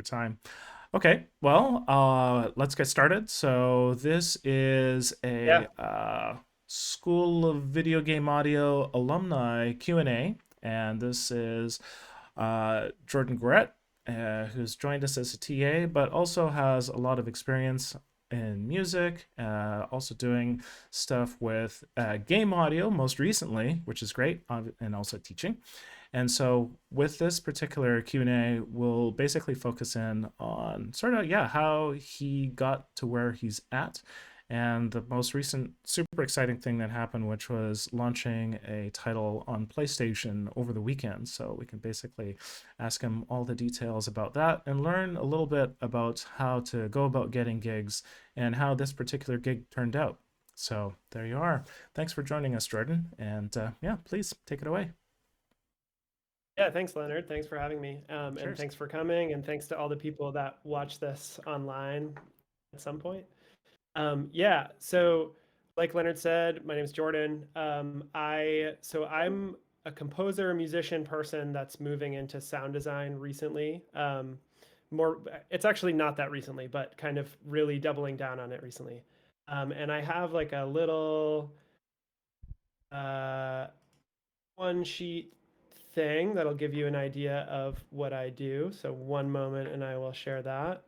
time. Okay, well, let's get started. So this is Yeah. a School of Video Game Audio alumni Q&A, and this is Jordan Guerette, who's joined us as a TA, but also has a lot of experience in music, also doing stuff with game audio most recently, which is great, and also teaching. And so with this particular Q&A, we'll basically focus in on sort of, yeah, how he got to where he's at and the most recent super exciting thing that happened, which was launching a title on PlayStation over the weekend. So we can basically ask him all the details about that and learn a little bit about how to go about getting gigs and how this particular gig turned out. So there you are. Thanks for joining us, Jordan. And yeah, please take it away. Yeah, thanks, Leonard. Thanks for having me. And Cheers. thanks for coming. And thanks to all the people that watch this online at some point. Yeah, so like Leonard said, my name is Jordan. I'm a composer, musician person that's moving into sound design recently. More, it's actually not that recently, but kind of really doubling down on it recently. And I have like a little uh, one sheet thing that'll give you an idea of what I do. So one moment and I will share that.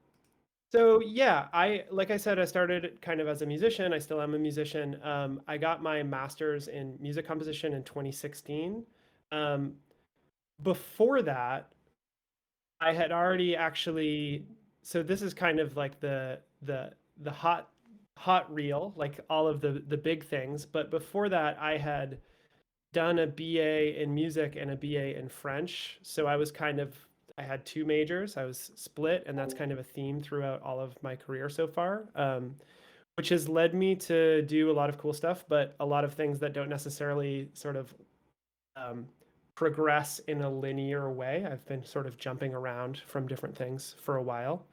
So yeah, like I said, I started kind of as a musician. I still am a musician. I got my master's in music composition in 2016. Um, Before that, I had already actually. So this is kind of like the hot reel, like all of the big things. But before that, I had done a BA in music and a BA in French. So I had two majors. I was split, and that's kind of a theme throughout all of my career so far, which has led me to do a lot of cool stuff, but a lot of things that don't necessarily sort of um, progress in a linear way. I've been sort of jumping around from different things for a while,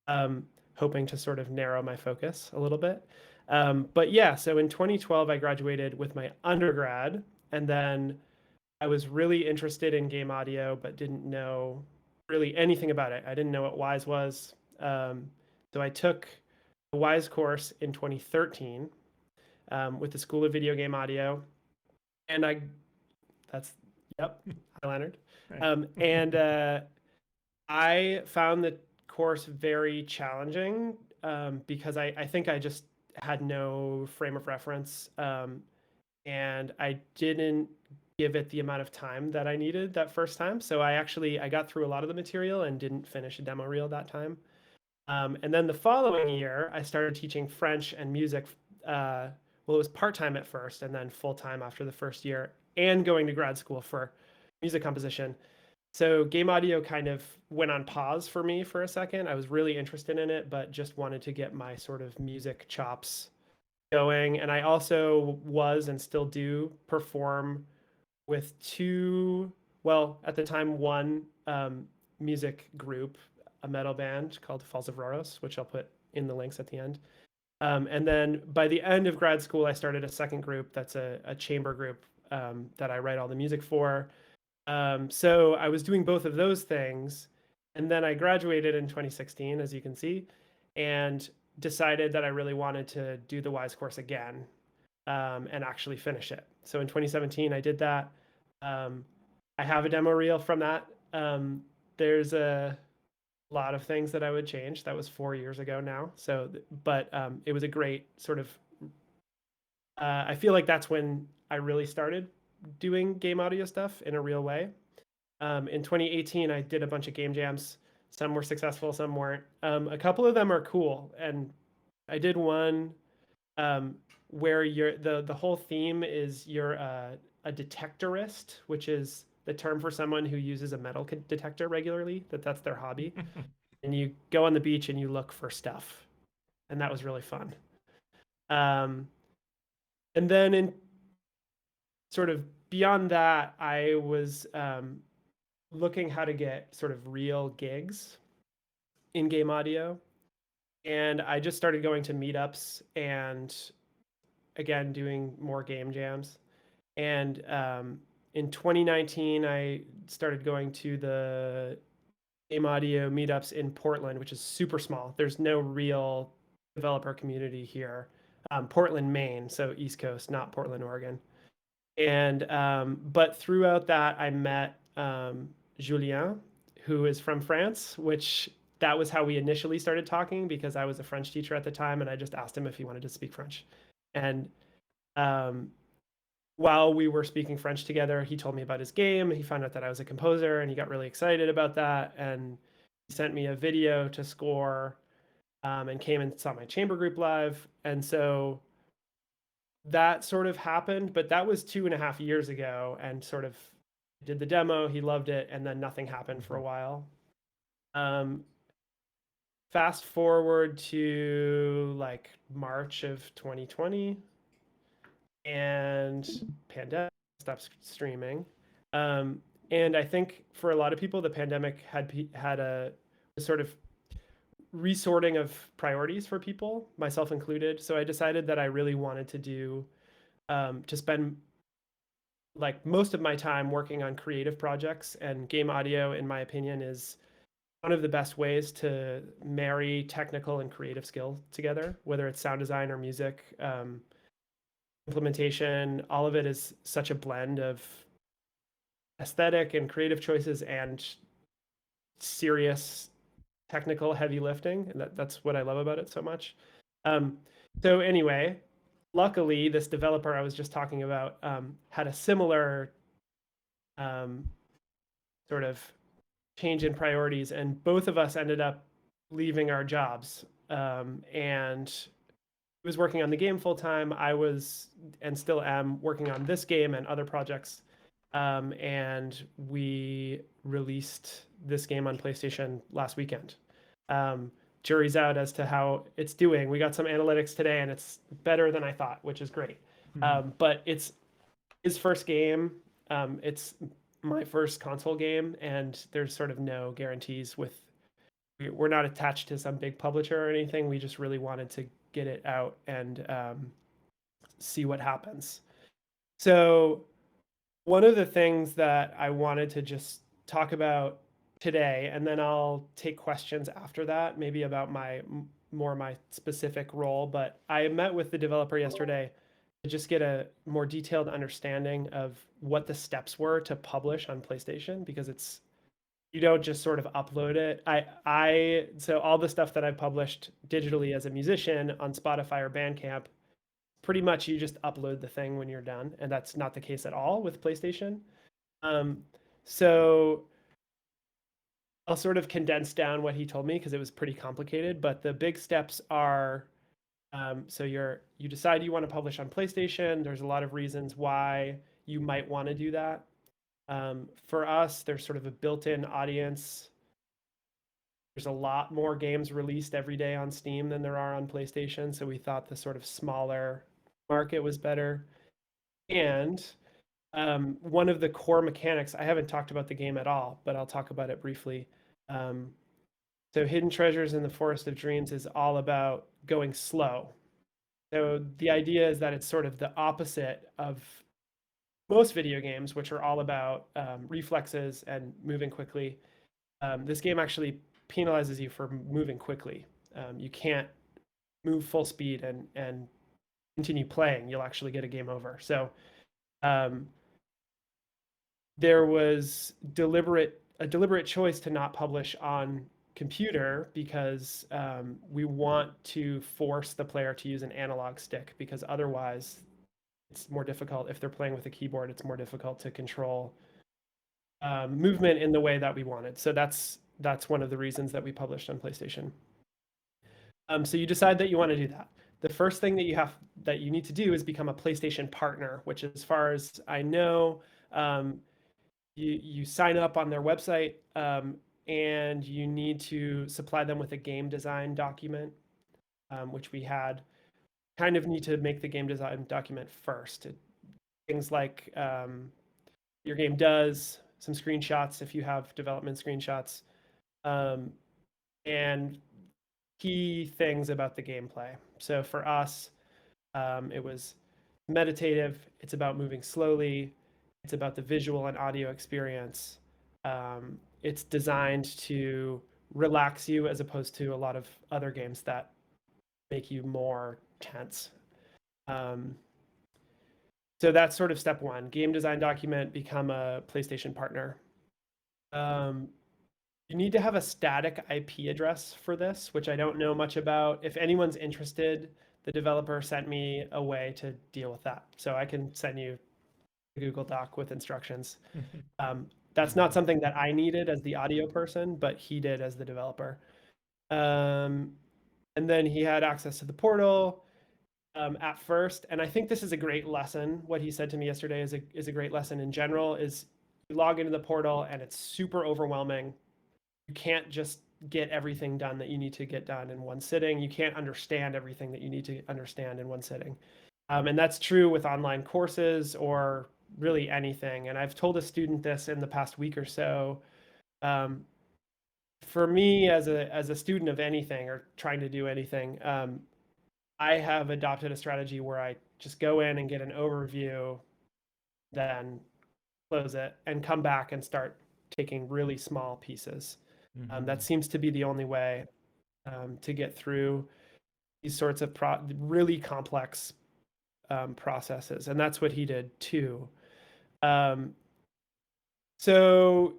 um, hoping to sort of narrow my focus a little bit. But yeah, so in 2012, I graduated with my undergrad, and then I was really interested in game audio, but didn't know really anything about it. I didn't know what Wise was. So I took a Wise course in 2013 with the School of Video Game Audio. And that's, yep, hi, Leonard. Hey. And I found the course very challenging because I think I just had no frame of reference. And I didn't give it the amount of time that I needed that first time. So I got through a lot of the material and didn't finish a demo reel that time. And then the following year, I started teaching French and music. Well, it was part time at first, and then full time after the first year, and going to grad school for music composition. So game audio kind of went on pause for me for a second. I was really interested in it, but just wanted to get my sort of music chops going. And I also was and still do perform with two, well, at the time, one music group, a metal band called Falls of Roros, which I'll put in the links at the end. And then by the end of grad school, I started a second group that's a chamber group that I write all the music for. So I was doing both of those things. And then I graduated in 2016, as you can see, and decided that I really wanted to do the WISE course again and actually finish it. So in 2017, I did that. Um, I have a demo reel from that. There's a lot of things that I would change. That was 4 years ago now. So, but it was a great sort of. I feel like that's when I really started doing game audio stuff in a real way. In 2018, I did a bunch of game jams. Some were successful, some weren't. A couple of them are cool, and I did one um, where the whole theme is you're a detectorist, which is the term for someone who uses a metal detector regularly. That's their hobby, and you go on the beach and you look for stuff, and that was really fun. Um, and then in sort of beyond that, I was looking how to get sort of real gigs in game audio, and I just started going to meetups and again doing more game jams. And in 2019, I started going to the game audio meetups in Portland, which is super small. There's no real developer community here. Portland, Maine, so East Coast, not Portland, Oregon. And but throughout that, I met Julien, who is from France, which that was how we initially started talking because I was a French teacher at the time, and I just asked him if he wanted to speak French. And um, while we were speaking French together, he told me about his game. He found out that I was a composer, and he got really excited about that. And he sent me a video to score, and came and saw my chamber group live. And so that sort of happened, but that was 2.5 years ago, and sort of did the demo. He loved it, and then nothing happened for a while. Um, Fast forward to like March of 2020, and pandemic stopped streaming. And I think for a lot of people, the pandemic had a sort of resorting of priorities for people, myself included. So I decided that I really wanted to do to spend like most of my time working on creative projects, and game audio, in my opinion, is one of the best ways to marry technical and creative skill together, whether it's sound design or music, implementation. All of it is such a blend of aesthetic and creative choices and serious technical heavy lifting, and that's what I love about it so much. Um, so anyway, luckily, this developer I was just talking about had a similar um, sort of change in priorities, and both of us ended up leaving our jobs. And he was working on the game full time. I was, and still am, working on this game and other projects. And we released this game on PlayStation last weekend. Jury's out as to how it's doing. We got some analytics today, and it's better than I thought, which is great. But it's his first game. It's my first console game, and there's sort of no guarantees with. We're not attached to some big publisher or anything. We just really wanted to get it out and see what happens. So one of the things that I wanted to just talk about today, and then I'll take questions after that, maybe about my specific role. But I met with the developer yesterday to just get a more detailed understanding of what the steps were to publish on PlayStation, because it's you don't just sort of upload it. So all the stuff that I've published digitally as a musician on Spotify or Bandcamp, pretty much you just upload the thing when you're done, and that's not the case at all with PlayStation. Um, so I'll sort of condense down what he told me because it was pretty complicated. But the big steps are so you decide you want to publish on PlayStation. There's a lot of reasons why you might want to do that. For us, there's sort of a built-in audience. There's a lot more games released every day on Steam than there are on PlayStation, so we thought the sort of smaller market was better. And one of the core mechanics, I haven't talked about the game at all, but I'll talk about it briefly. Um, so Hidden Treasures in the Forest of Dreams is all about going slow. So the idea is that it's sort of the opposite of most video games, which are all about reflexes and moving quickly. This game actually penalizes you for moving quickly. You can't move full speed and continue playing. You'll actually get a game over. So um, there was a deliberate choice to not publish on computer because we want to force the player to use an analog stick, because otherwise it's more difficult. If they're playing with a keyboard, it's more difficult to control movement in the way that we wanted. So that's one of the reasons that we published on PlayStation. So you decide that you want to do that. The first thing that you need to do is become a PlayStation partner, which, as far as I know, you sign up on their website, and you need to supply them with a game design document, which we had. Kind of need to make the game design document first. Things like your game does, some screenshots if you have development screenshots, and key things about the gameplay. So for us, it was meditative. It's about moving slowly. It's about the visual and audio experience. it's designed to relax you as opposed to a lot of other games that make you more tense. Um, so that's sort of step one. Game design document, become a PlayStation partner. Um, you need to have a static IP address for this, which I don't know much about. If anyone's interested, the developer sent me a way to deal with that. So I can send you a Google Doc with instructions. That's not Mhm. something that I needed as the audio person, but he did as the developer. Um, and then he had access to the portal at first. And I think this is a great lesson. What he said to me yesterday is a great lesson in general. Is you log into the portal and it's super overwhelming. You can't just get everything done that you need to get done in one sitting. You can't understand everything that you need to understand in one sitting. And that's true with online courses or really anything. And I've told a student this in the past week or so. Um, for me, as a student of anything or trying to do anything, I have adopted a strategy where I just go in and get an overview, then close it, and come back and start taking really small pieces. That Mhm. seems to be the only way to get through these sorts of really complex processes, and that's what he did too. Um, so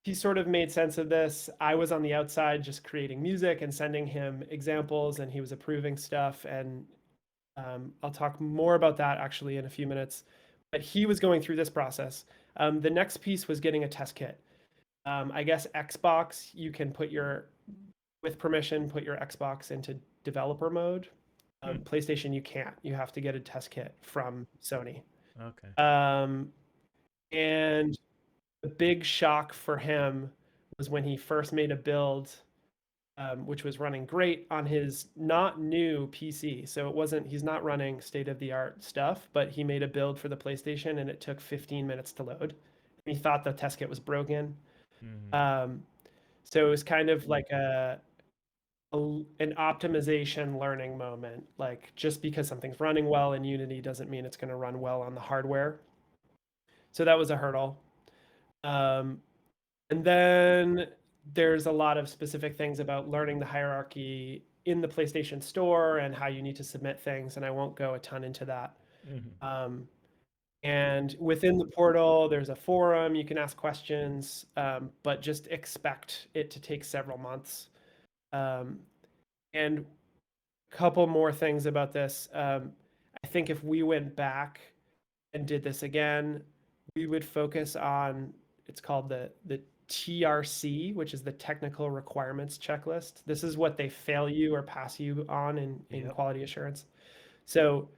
he sort of made sense of this. I was on the outside just creating music and sending him examples, and he was approving stuff. And I'll talk more about that actually in a few minutes. But he was going through this process. The next piece was getting a test kit. I guess Xbox, you can put with permission, put your Xbox into developer mode. Hmm. PlayStation, you can't. You have to get a test kit from Sony. Okay. Um, and the big shock for him was when he first made a build, which was running great on his not new PC. So he's not running state of the art stuff, but he made a build for the PlayStation and it took 15 minutes to load. And he thought the test kit was broken. Mhm. Um, so it was kind of like an optimization learning moment. Like just because something's running well in Unity doesn't mean it's going to run well on the hardware. So that was a hurdle. Um, and then there's a lot of specific things about learning the hierarchy in the PlayStation Store and how you need to submit things. And I won't go a ton into that. Mhm. Um, and within the portal, there's a forum. You can ask questions, but just expect it to take several months. Um, and couple more things about this. I think if we went back and did this again, we would focus on it's called the TRC, which is the Technical Requirements Checklist. This is what they fail you or pass you on in Yep. quality assurance. So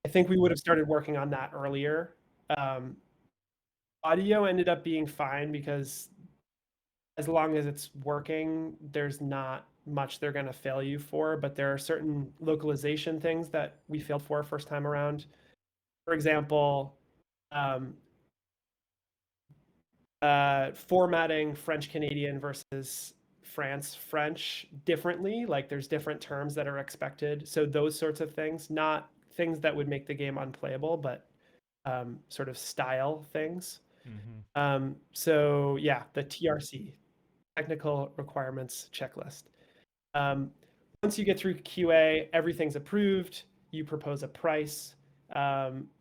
I think we would have started working on that earlier. Um, Audio ended up being fine because as long as it's working, there's not much they're going to fail you for, but there are certain localization things that we failed for first time around. For example, um, formatting French Canadian versus France French differently. Like there's different terms that are expected. So those sorts of things, not things that would make the game unplayable, but sort of style things. Mhm. So yeah, the TRC, Technical Requirements Checklist. Um, Once you get through QA, everything's approved. You propose a price. Um,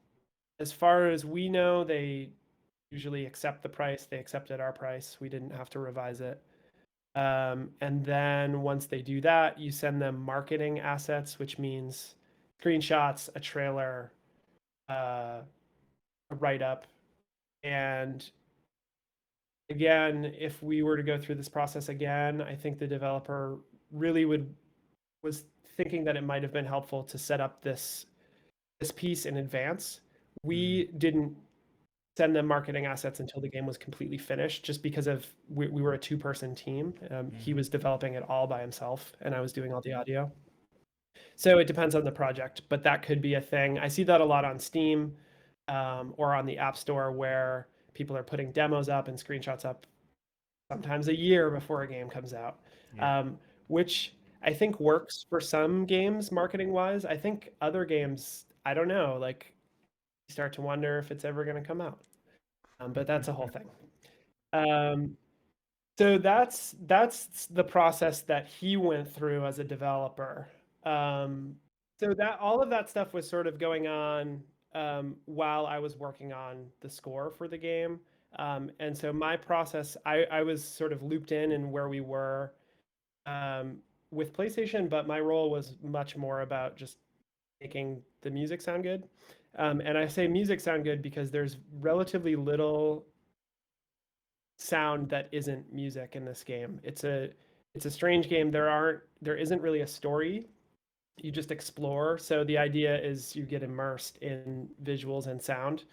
as far as we know, they usually accept the price. They accepted our price. We didn't have to revise it. And then once they do that, you send them marketing assets, which means screenshots, a trailer, a write up. And again, if we were to go through this process again, I think the developer really was thinking that it might have been helpful to set up this piece in advance. Mhm. We didn't send them marketing assets until the game was completely finished, just because we were a two-person team. He Mhm. was developing it all by himself, and I was doing all the audio. So it depends on the project, but that could be a thing. I see that a lot on Steam or on the App Store where people are putting demos up and screenshots up sometimes a year before a game comes out, Yeah. um, which I think works for some games marketing wise. I think other games, I don't know, like you start to wonder if it's ever going to come out. But that's a whole thing. Um, So that's the process that he went through as a developer. Um, so that all of that stuff was sort of going on while I was working on the score for the game. And so my process, I was sort of looped in where we were um, with PlayStation, but my role was much more about just making the music sound good. And I say music sound good because there's relatively little sound that isn't music in this game. It's a strange game. There isn't really a story. You just explore. So the idea is you get immersed in visuals and sound.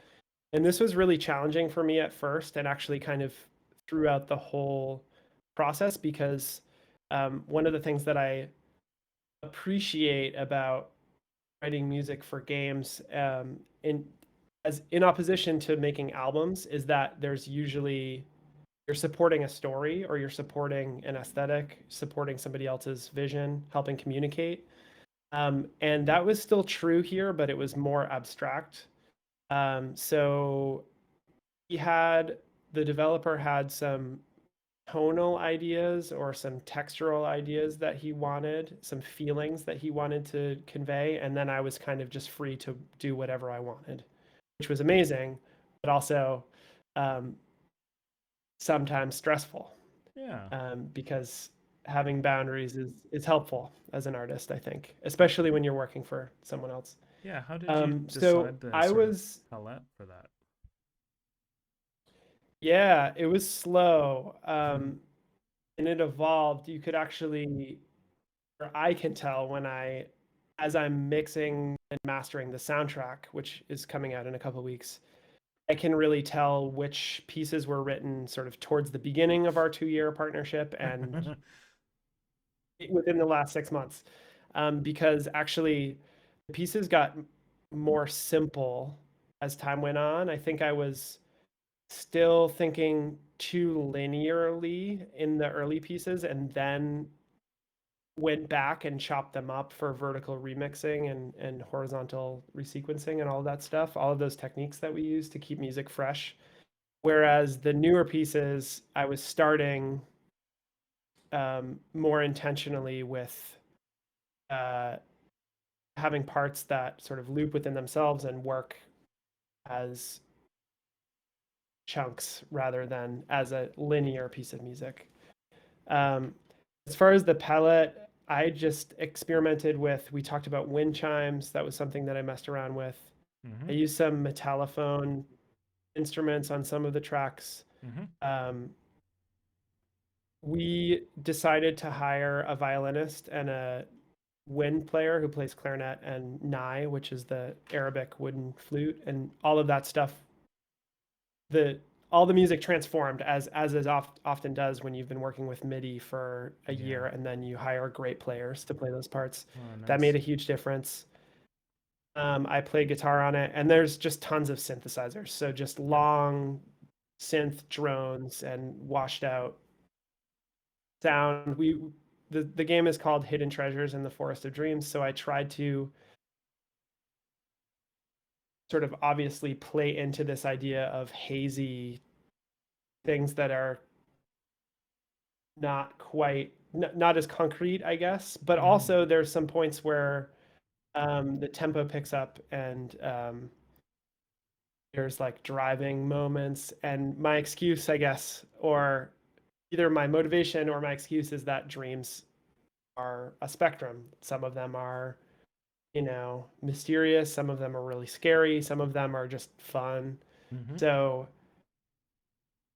And this was really challenging for me at first and actually kind of throughout the whole process because one of the things that I appreciate about writing music for games in opposition to making albums is that there's usually you're supporting a story or you're supporting an aesthetic, supporting somebody else's vision, helping communicate. And that was still true here, but it was more abstract. So he had the developer had some tonal ideas or some textural ideas that he wanted, some feelings that he wanted to convey, and then I was kind of just free to do whatever I wanted, which was amazing, but also um, sometimes stressful Yeah. because having boundaries is helpful as an artist, I think, especially when you're working for someone else. Yeah. How did you So decide the I sort of was, palette for that? yeah, it was slow and it evolved. You could actually, or I can tell as I'm mixing and mastering the soundtrack, which is coming out in a couple of weeks, I can really tell which pieces were written sort of towards the beginning of our 2 year partnership and within the last 6 months, because actually the pieces got more simple as time went on. I think I was still thinking too linearly in the early pieces and then went back and chopped them up for vertical remixing and horizontal resequencing and all of that stuff, all of those techniques that we use to keep music fresh. Whereas the newer pieces, I was starting more intentionally with uh, having parts that sort of loop within themselves and work as chunks rather than as a linear piece of music. Um, as far as the palette, I just experimented with, we talked about wind chimes. That was something that I messed around with. Mm-hmm. I used some metallophone instruments on some of the tracks. Mm-hmm. Um, we decided to hire a violinist and a wind player who plays clarinet and nai, which is the Arabic wooden flute, and all of that stuff. The all the music transformed often does when you've been working with MIDI for a Yeah. year and then you hire great players to play those parts. Oh, That made nice. a huge difference. I play guitar on it, and there's just tons of synthesizers. So just Yep. long synth drones and washed out sound. The game is called Hidden Treasures in the Forest of Dreams. So I tried to sort of obviously play into this idea of hazy things that are not quite not as concrete, I guess. But Mm-hmm. also there's some points where the tempo picks up and there's like driving moments. And my excuse, I guess, or either my motivation or my excuse is that dreams are a spectrum. Some of them are, mysterious. Some of them are really scary. Some of them are just fun. Mm-hmm. So,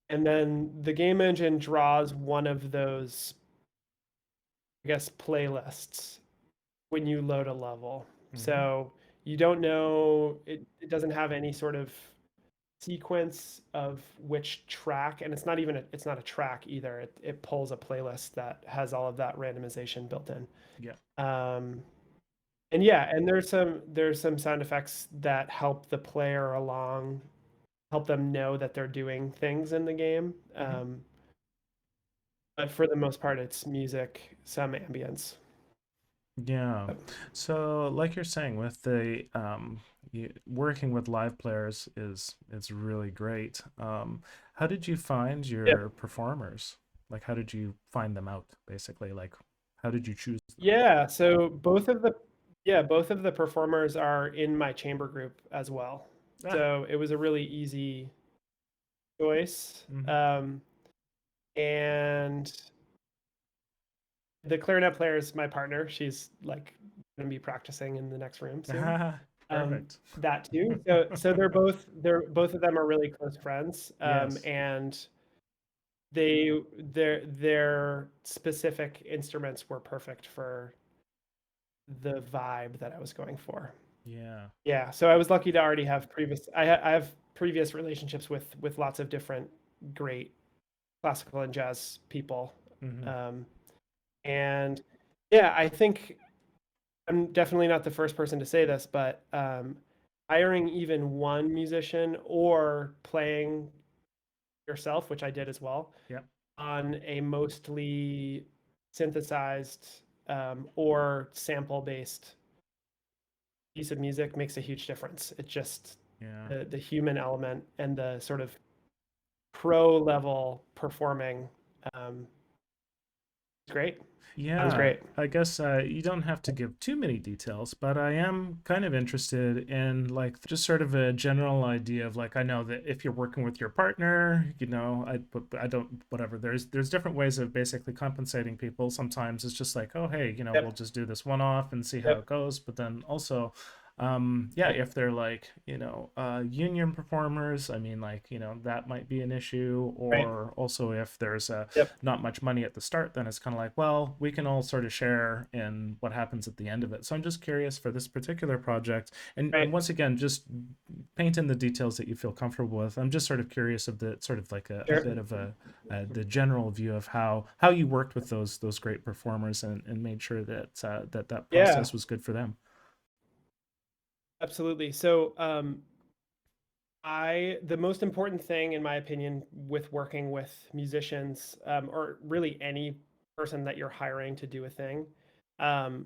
and then the game engine draws one of those, I guess, playlists when you load a level. Mm-hmm. So you don't know, it doesn't have any sort of sequence of which track, and it's not a track either. It pulls a playlist that has all of that randomization built in. Yeah. Um, and yeah, and there's some sound effects that help the player along, help them know that they're doing things in the game. Mm-hmm. But for the most part, it's music, some ambience. Yeah. So, like you're saying, with the working with live players is really great. How did you find Yeah. your performers? Like, how did you find them out, basically? Like, how did you choose them? Yeah, so both of the performers are in my chamber group as well. Ah, So it was a really easy choice. mm-hmm. And the clarinet player is my partner. She's like going to be practicing in the next room soon. Perfect. That too. So they're both of them are really close friends. Yes. And their specific instruments were perfect for the vibe that I was going for. Yeah. Yeah, so I was lucky to already have I have previous relationships with lots of different great classical and jazz people. Mm-hmm. Um, and yeah, I think I'm definitely not the first person to say this, but hiring even one musician or playing yourself, which I did as well, Yep. on a mostly synthesized or sample based piece of music makes a huge difference. It just Yeah. the human element and the sort of pro level performing um, is great. That was Yeah, great. I guess you don't have to give too many details, but I am kind of interested in like just sort of a general idea of like I know that if you're working with your partner, you know, I don't whatever. There's different ways of basically compensating people. Sometimes it's just like, oh hey, you know, we'll Yep. just do this one off and see how Yep. it goes. But then also, yeah, Yep. if they're like you know union performers, I mean like you know that might be an issue. Right. Or also if there's a Yep. not much money at the start, then it's kind of like, well, we can all sort of share in what happens at the end of it. So I'm just curious for this particular project. And Right. once again, just paint in the details that you feel comfortable with. I'm just sort of curious of the sort of like a Sure. bit of the general view of how you worked with those great performers and made sure that that Yeah. process was good for them. Absolutely. So I the most important thing, in my opinion, with working with musicians, or really any person that you're hiring to do a thing, um,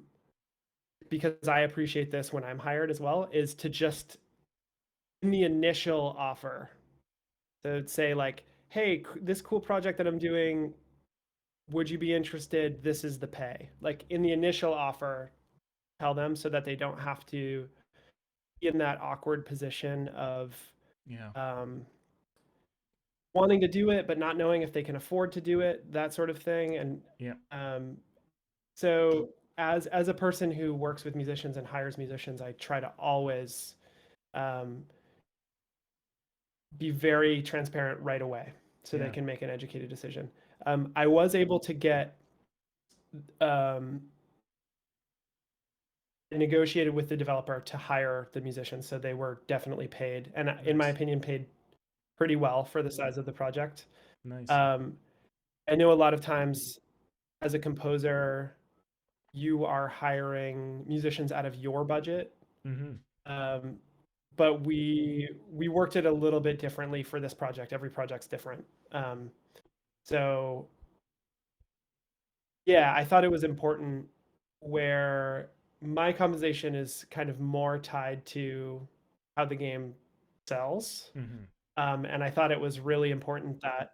because I appreciate this when I'm hired as well, is to just in the initial offer, to say like, "Hey, this cool project that I'm doing, would you be interested? This is the pay." Like in the initial offer, tell them so that they don't have to be in that awkward position of Yeah. um, wanting to do it but not knowing if they can afford to do it, that sort of thing. And Yeah. um, so as a person who works with musicians and hires musicians, I try to always um, be very transparent right away so they Yeah. can make an educated decision. I was able to get um, negotiated with the developer to hire the musicians, so they were definitely paid, and in my Nice. opinion, paid pretty well for the size of the project. Nice. Um, I know a lot of times as a composer, you are hiring musicians out of your budget. Mm-hmm. Um, but we worked it a little bit differently for this project. Every project's different. So yeah, I thought it was important where my compensation is kind of more tied to how the game sells. Mm-hmm. And I thought it was really important that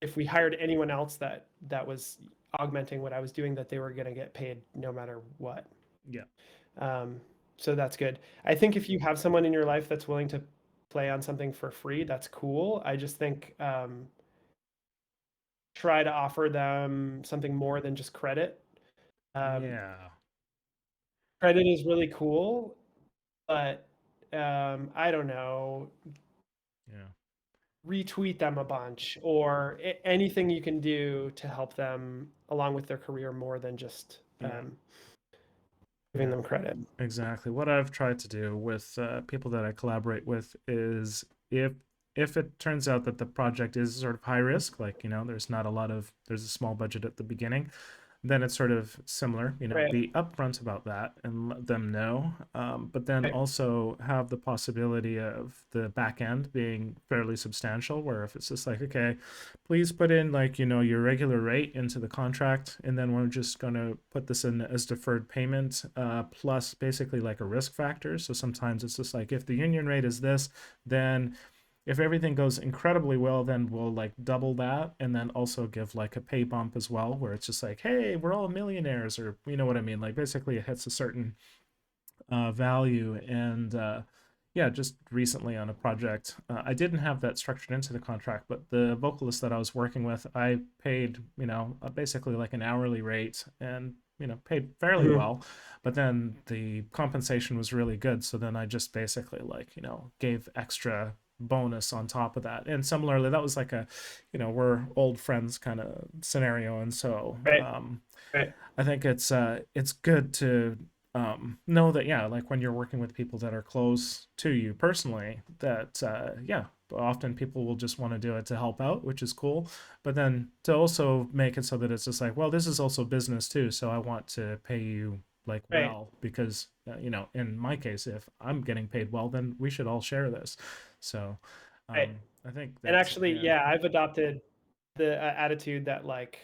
if we hired anyone else that was augmenting what I was doing, that they were going to get paid no matter what. Yeah. Um, so that's good. I think if you have someone in your life that's willing to play on something for free, that's cool. I just think try to offer them something more than just credit. Um, Yeah. Credit is really cool, but I don't know, Yeah. retweet them a bunch or anything you can do to help them along with their career more than just Yeah. giving Yeah. them credit. Exactly. What I've tried to do with people that I collaborate with is if it turns out that the project is sort of high risk, like you know, there's a small budget at the beginning, then it's sort of similar. You know, Right. be upfront about that and let them know. But then Right. also have the possibility of the back end being fairly substantial, where if it's just like, okay, please put in like you know your regular rate into the contract, and then we're just going to put this in as deferred payment plus basically like a risk factor. So sometimes it's just like if the union rate is this, then if everything goes incredibly well, then we'll like double that, and then also give like a pay bump as well, where it's just like, hey, we're all millionaires, or you know what I mean? Like basically, it hits a certain value. And yeah, just recently on a project, I didn't have that structured into the contract, but the vocalist that I was working with, I paid, basically like an hourly rate, and paid fairly Mhm. well. But then the compensation was really good, so then I just basically like gave extra bonus on top of that. And similarly, that was like a we're old friends kind of scenario. And so Right. Right. I think it's good to know that, yeah, like when you're working with people that are close to you personally, that yeah, often people will just want to do it to help out, which is cool. But then to also make it so that it's just like, well, this is also business too, so I want to pay you like Right. well, because in my case, if I'm getting paid well, then we should all share this. So Right. I think And that's, actually, yeah. yeah, I've adopted the attitude that like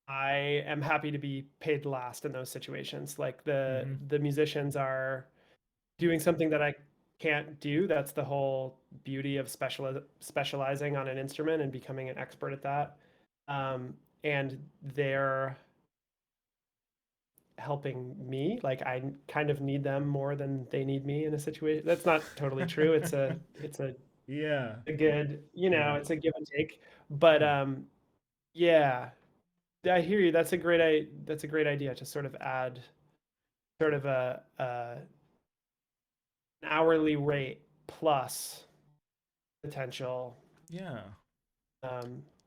I am happy to be paid last in those situations. Like Mm-hmm. the musicians are doing something that I can't do. That's the whole beauty of specializing on an instrument and becoming an expert at that. And they're helping me. Like I kind of need them more than they need me in a situation. That's not totally true. It's Yeah, a good, yeah. it's a give and take. But Hmm. yeah, I hear you. That's a great idea to sort of add sort of an hourly rate plus potential Yeah.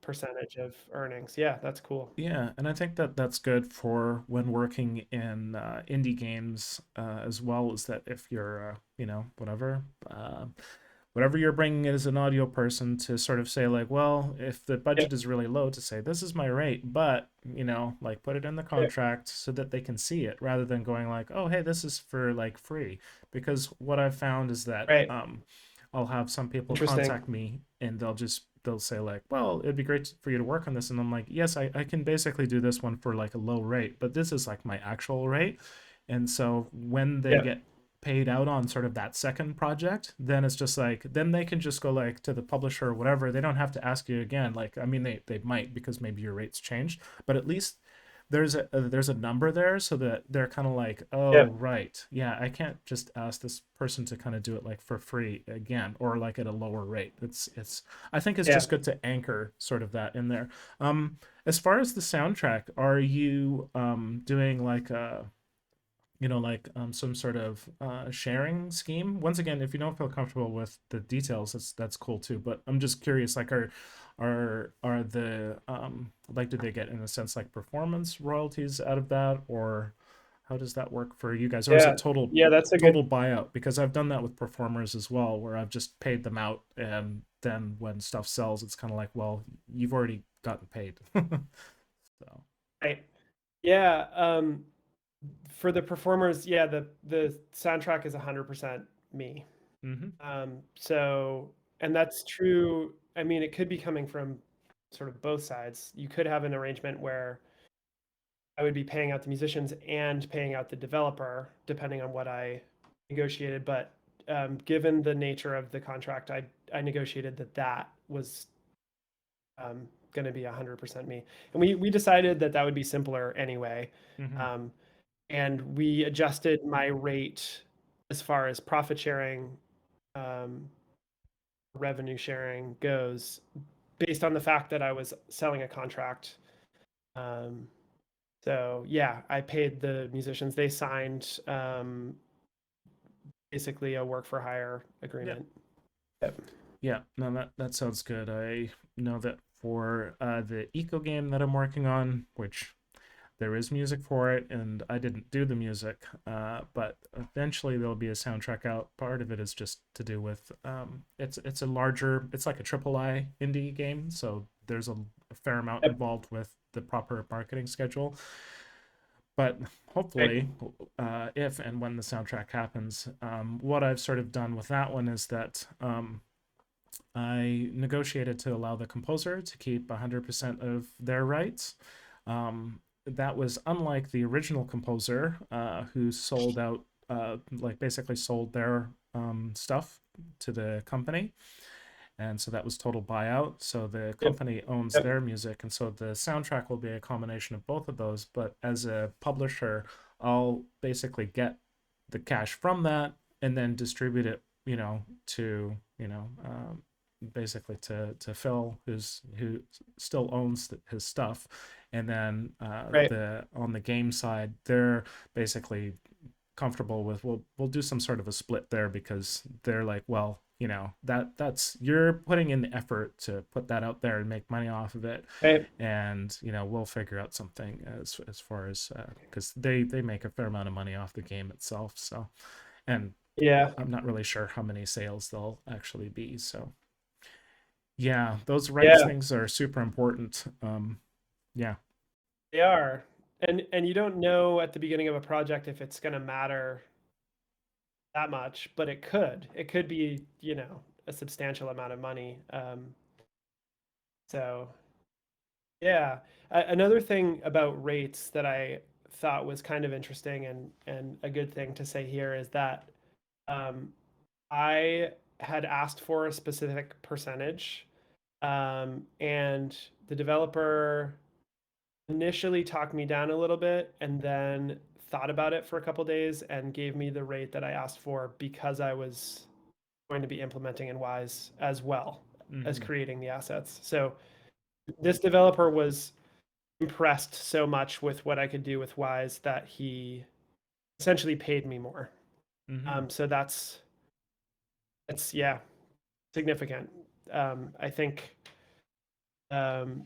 percentage of earnings. Yeah, that's cool. Yeah, and I think that that's good for when working in indie games, as well. Is that if you're, uh, whatever you're bringing as an audio person, to sort of say like, well, if the Yeah, budget is really low, to say this is my rate, but like put it in the yeah, contract so that they can see it, rather than going like, oh, hey, this is for like free. Because what I've found is that right. I'll have some people Interesting. contact me, and they'll say like, well, it'd be great for you to work on this, and I'm like, yes, I can basically do this one for like a low rate, but this is like my actual rate. And so when they Yeah, get paid out on sort of that second project, then it's just like, then they can just go like to the publisher or whatever. They don't have to ask you again. Like, I mean, they might, because maybe your rates changed, but at least there's a number there, so that they're kind of like, yeah, oh right, yeah, I can't just ask this person to kind of do it like for free again, or like at a lower rate. It's I think it's yeah. just good to anchor sort of that in there. As far as the soundtrack, are you doing like a like some sort of sharing scheme? Once again, if you don't feel comfortable with the details, that's cool too. But I'm just curious, like, are the like, do they get, in a sense, like performance royalties out of that, or how does that work for you guys? Or is Yeah. it total Yeah, that's a good total buyout? Because I've done that with performers as well, where I've just paid them out, and then when stuff sells, it's kind of like, well, you've already gotten paid. So. right. Yeah, for the performers, yeah, the soundtrack is 100% me. Mm-hmm. So, and that's true. I mean, it could be coming from sort of both sides. You could have an arrangement where I would be paying out the musicians and paying out the developer, depending on what I negotiated. But given the nature of the contract, I negotiated that was going to be 100% me, and we decided that that would be simpler anyway. Mm-hmm. Um, and we adjusted my rate as far as profit sharing, um, revenue sharing goes, based on the fact that I was selling a contract. Um, so yeah, I paid the musicians. They signed basically a work for hire Yeah. agreement. Yep. Yeah, no, that sounds good. I know that for the eco game that I'm working on, which there is music for it, and I didn't do the music, but eventually there'll be a soundtrack out. Part of it is just to do with it's a larger, it's like a triple I indie game, so there's a fair amount Yep. involved with the proper marketing schedule. But Right. hopefully, if and when the soundtrack happens, what I've sort of done with that one is that I negotiated to allow the composer to keep 100% of their rights. That was unlike the original composer, who sold out, like basically sold their stuff to the company. and so that was total buyout. So the Yep. company owns Yep. their music, and so the soundtrack will be a combination of both of those. But as a publisher, I'll basically get the cash from that and then distribute it, to basically to Phil, who still owns his stuff, and then Right. the on the game side, they're basically comfortable with we'll do some sort of a split there because they're like, well, that's you're putting in the effort to put that out there and make money off of it, Right. and we'll figure out something as far as because they make a fair amount of money off the game itself. So, and Yeah. I'm not really sure how many sales they'll actually be. So yeah, those rights Yeah. things are super important. Yeah. They are. And you don't know at the beginning of a project if it's going to matter that much, but it could. It could be, a substantial amount of money. So yeah. Another thing about rates that I thought was kind of interesting and a good thing to say here is that um, I had asked for a specific percentage, and the developer initially talked me down a little bit and then thought about it for a couple days and gave me the rate that I asked for because I was going to be implementing in Wise as well as Mm-hmm. creating the assets. So this developer was impressed so much with what I could do with Wise that he essentially paid me more. Mm-hmm. So that's yeah, significant. I think um,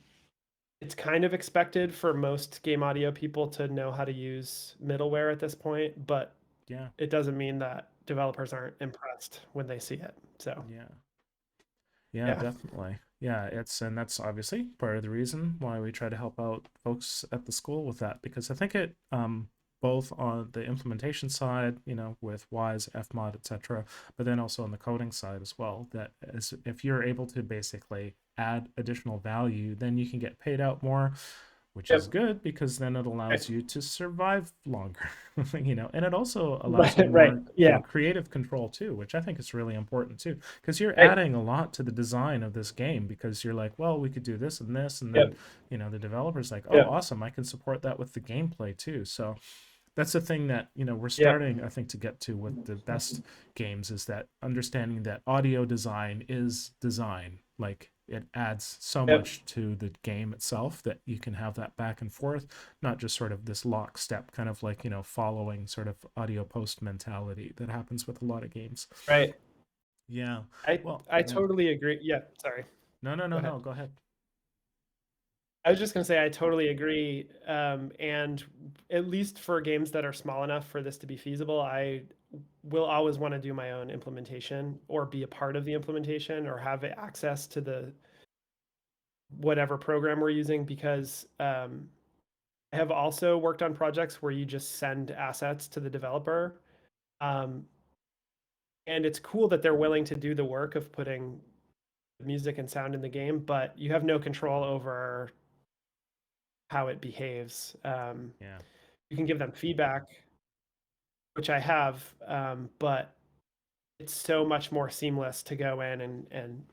it's kind of expected for most game audio people to know how to use middleware at this point, but Yeah. it doesn't mean that developers aren't impressed when they see it. So Yeah. Yeah, yeah, definitely. Yeah, and that's obviously part of the reason why we try to help out folks at the school with that, because I think it both on the implementation side, with Wise, Fmod, etc., but then also on the coding side as well, that if you're able to basically add additional value, then you can get paid out more, which is yep, good because then it allows right, you to survive longer, and it also allows you right, right, more, yeah, creative control too, which I think is really important too, because you're right, adding a lot to the design of this game because you're like, well, we could do this, and then, yep, the developer's like, oh, yep, awesome, I can support that with the gameplay too. So that's the thing that we're yep, starting, I think, to get to with the best games, is that understanding that audio design is design. Like, it adds so yep, much to the game itself that you can have that back and forth, not just sort of this lockstep kind of like, following sort of audio post mentality that happens with a lot of games. right. Yeah. I Well, I yeah. totally agree. Yeah, sorry. No, no, Go no, ahead. no, go ahead. I was just gonna say I totally agree. And at least for games that are small enough for this to be feasible, I will always want to do my own implementation or be a part of the implementation or have access to the whatever program we're using because I have also worked on projects where you just send assets to the developer. Um, and it's cool that they're willing to do the work of putting music and sound in the game, but you have no control over how it behaves. Yeah. You can give them feedback, which I have, but it's so much more seamless to go in and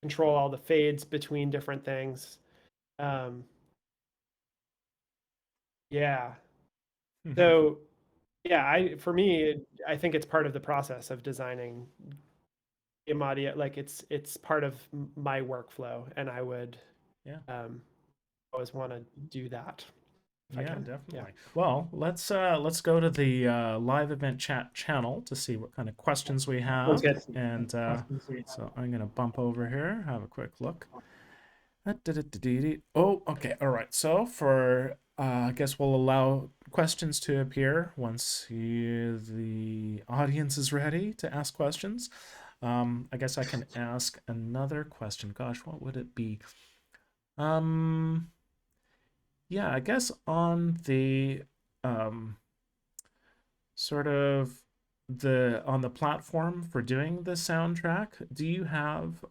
control all the fades between different things. Um, yeah. So yeah, I for me, I think it's part of the process of designing game audio. Like it's part of my workflow, and I would Yeah. um, always want to do that if I Yeah, can. Yeah, definitely. Well, let's go to the live event chat channel to see what kind of questions we sounds have. good. And so I'm gonna bump over here, have a quick look. Oh, okay. All right. So for I guess we'll allow questions to appear once the audience is ready to ask questions. I guess I can ask another question. Gosh, what would it be? Um, yeah, I guess on the um sort of on the platform for doing the soundtrack, do you have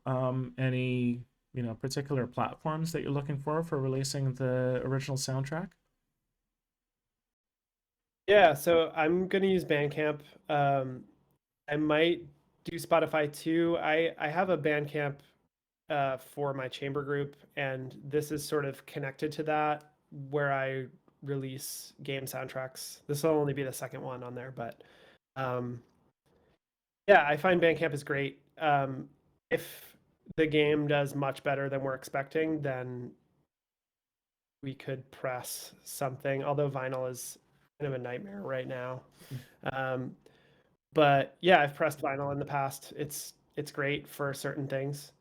any, particular platforms that you're looking for releasing the original soundtrack? Yeah, so I'm gonna use Bandcamp. I might do Spotify too. I have a Bandcamp for my chamber group, and this is sort of connected to that, where I release game soundtracks. This will only be the second one on there, but um, yeah, I find Bandcamp is great. If the game does much better than we're expecting, then we could press something. Although vinyl is kind of a nightmare right now. Um, but yeah, I've pressed vinyl in the past. It's great for certain things.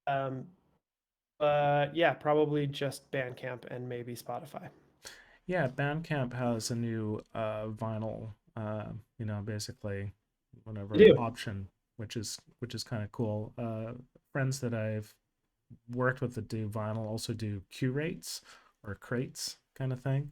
Um, but yeah, probably just Bandcamp and maybe Spotify. Yeah, Bandcamp has a new vinyl, basically You whatever do. option, which is kind of cool. Friends that I've worked with that do vinyl also do curates or crates kind of thing.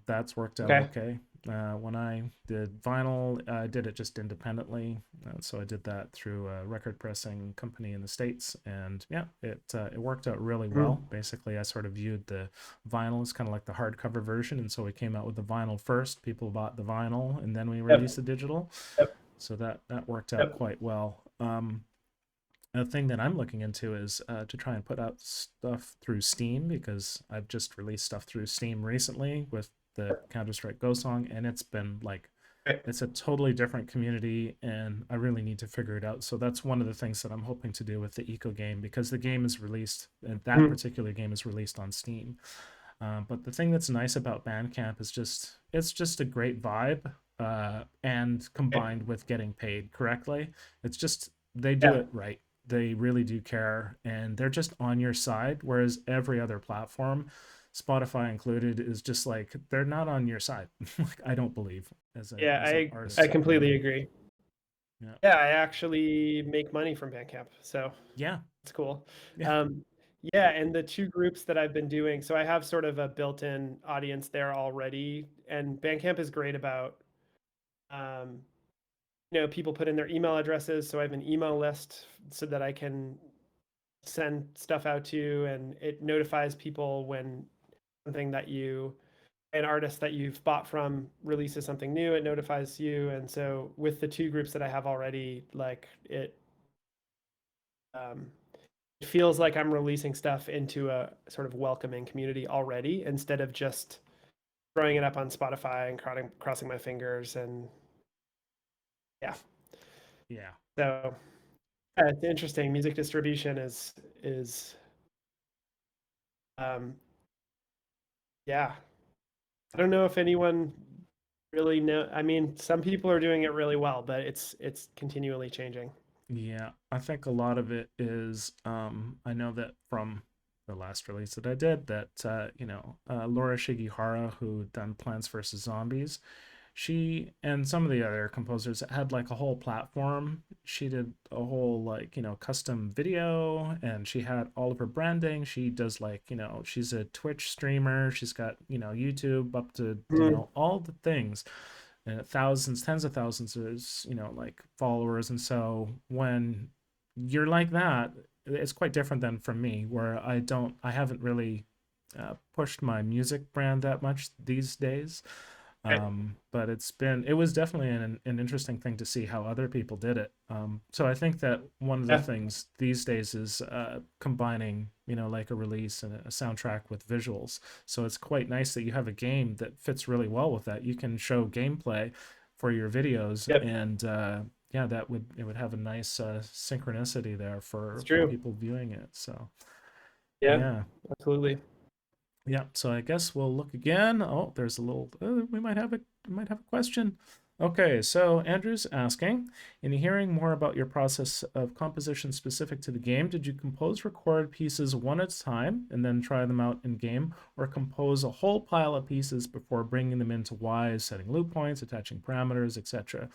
That's worked out Okay. okay. When I did vinyl, I did it just independently. So I did that through a record pressing company in the States. And yeah, it worked out really Mhm. well. Basically, I sort of viewed the vinyl as kind of like the hardcover version. And so we came out with the vinyl first. People bought the vinyl, and then we released Yep. the digital. Yep. So that worked out Yep. quite well. A thing that I'm looking into is to try and put out stuff through Steam because I've just released stuff through Steam recently with the Counter Strike Go song, and it's been like Right. it's a totally different community, and I really need to figure it out. So that's one of the things that I'm hoping to do with the Eco game because the game is released, and that Mhm. particular game is released on Steam. But the thing that's nice about Bandcamp is it's just a great vibe, and Okay. combined with getting paid correctly, it's just they do Yeah. it right. They really do care, and they're just on your side. Whereas every other platform, Spotify included, is just like they're not on your side. Like I don't believe as a Yeah, as an I artist. completely agree. Yeah, Yeah, I actually make money from Bandcamp, so yeah, it's cool. yeah, Um, yeah, and the two groups that I've been doing, so I have sort of a built-in audience there already, and Bandcamp is great about, um, people put in their email addresses, so I have an email list so that I can send stuff out to, and it notifies people when something that an artist that you've bought from releases something new, it notifies you. And so with the two groups that I have already, like um, it feels like I'm releasing stuff into a sort of welcoming community already instead of just throwing it up on Spotify and crossing my fingers. And yeah, yeah. so yeah, it's interesting. Music distribution is um, yeah. I don't know if anyone really know. I mean, some people are doing it really well, but it's continually changing. Yeah, I think a lot of it is I know that from the last release that I did that Laura Shigihara, who done Plants vs Zombies, she and some of the other composers had like a whole platform. She did a whole like custom video, and she had all of her branding. She does like she's a Twitch streamer. She's got YouTube up to Mhm. all the things, thousands, tens of thousands of like followers. And so when you're like that, it's quite different than from me, where I haven't really pushed my music brand that much these days. Right. But it was definitely an interesting thing to see how other people did it. So I think that one of the Yeah. things these days is combining, like a release and a soundtrack with visuals. So it's quite nice that you have a game that fits really well with that. You can show gameplay for your videos, Yep. and yeah, it would have a nice synchronicity there It's for true. people viewing it. So Yeah. yeah. Absolutely. Yeah, so I guess we'll look again. Oh, there's a little. We might have a question. Okay, so Andrew's asking, in hearing more about your process of composition specific to the game, did you compose record pieces one at a time and then try them out in game, or compose a whole pile of pieces before bringing them into Wise, setting loop points, attaching parameters, etc.?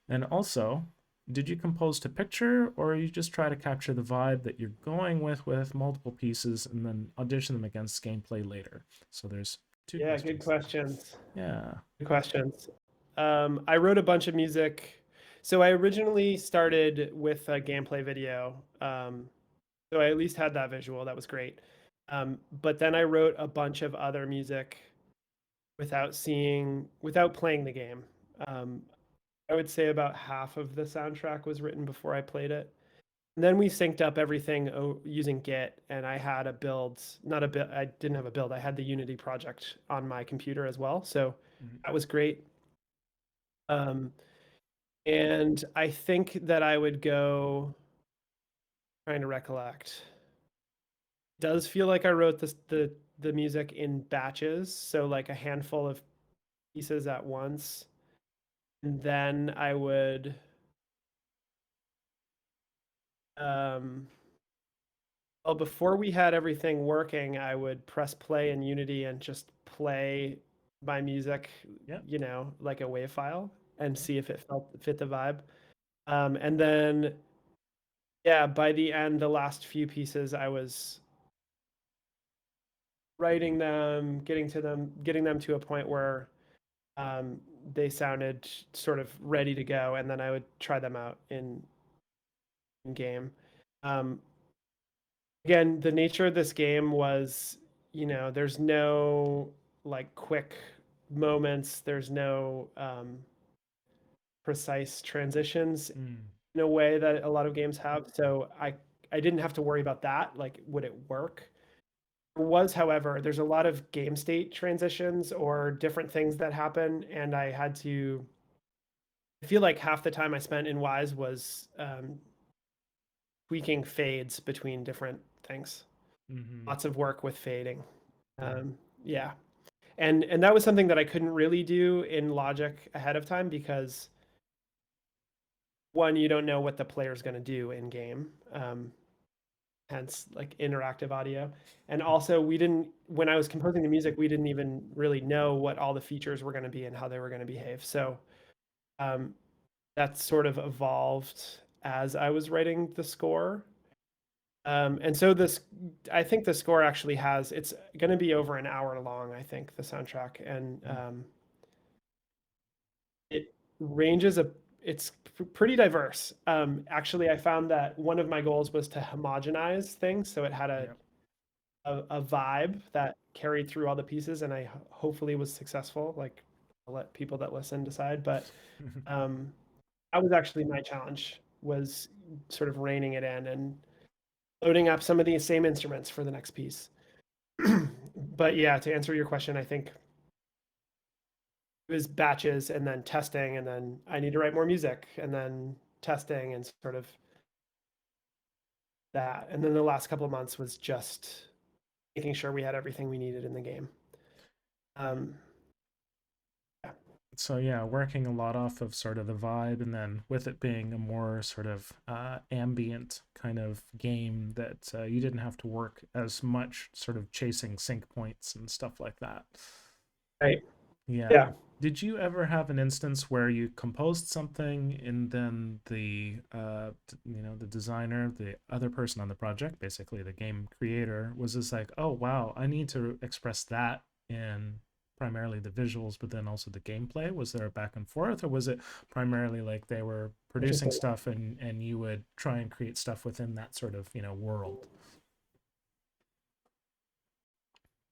And also, did you compose to picture, or you just try to capture the vibe that you're going with multiple pieces and then audition them against gameplay later? So there's two Yeah. Good questions. questions. Yeah. Good questions. I wrote a bunch of music. So I originally started with a gameplay video. So I at least had that visual. That was great. But then I wrote a bunch of other music without playing the game. Um, I would say about half of the soundtrack was written before I played it. And then we synced up everything using Git, and I had a build, not a build, I didn't have a build, I had the Unity project on my computer as well. So Mhm. that was great. Um, and I think that I would go, trying to recollect. It does feel like I wrote the music in batches, so like a handful of pieces at once. And then I would um well, before we had everything working, I would press play in Unity and just play my music, Yep. like a WAV file and Yep. see if it fit the vibe. And then, yeah, by the end, the last few pieces, I was writing them, getting them to a point where um, they sounded sort of ready to go, and then I would try them out in game. Um, Again, the nature of this game was, there's no like quick moments, there's no precise transitions Mm. in a way that a lot of games have. So I didn't have to worry about that. Like, would it work? There was, however, there's a lot of game state transitions or different things that happen, and I had to. I feel like half the time I spent in Wise was tweaking fades between different things. Mm-hmm. Lots of work with fading. Yeah. And that was something that I couldn't really do in Logic ahead of time because one, you don't know what the player's going to do in game, hence like interactive audio. And also, we didn't when I was composing the music, we didn't even really know what all the features were going to be and how they were going to behave. So um, that sort of evolved as I was writing the score. And so I think the score actually it's going to be over an hour long, I think, the soundtrack. And Mm. it ranges it's pretty diverse. Actually, I found that one of my goals was to homogenize things, so it had Yep. a vibe that carried through all the pieces, and I hopefully was successful. Like, I'll let people that listen decide, but um, that was actually my challenge, was sort of reining it in and loading up some of these same instruments for the next piece. But yeah, to answer your question, I think it was batches and then testing, and then I need to write more music, and then testing, and sort of that. And then the last couple of months was just making sure we had everything we needed in the game. Yeah. Um, yeah. So yeah, working a lot off of sort of the vibe, and then with it being a more sort of ambient kind of game that you didn't have to work as much, sort of chasing sync points and stuff like that. Right. Yeah. Yeah. Did you ever have an instance where you composed something and then the designer, the other person on the project, basically the game creator, was just like, oh wow, I need to express that in primarily the visuals, but then also the gameplay? Was there a back and forth, or was it primarily like they were producing Interesting. stuff and you would try and create stuff within that sort of, world?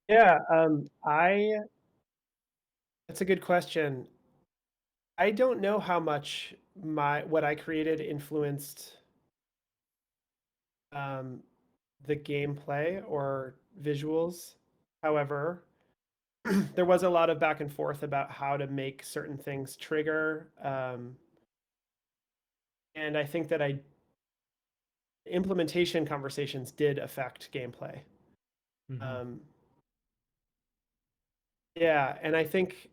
Yeah. That's a good question. I don't know how much what I created influenced um, the gameplay or visuals. However, there was a lot of back and forth about how to make certain things trigger. And I think that implementation conversations did affect gameplay. Mm-hmm. Um, yeah, and I think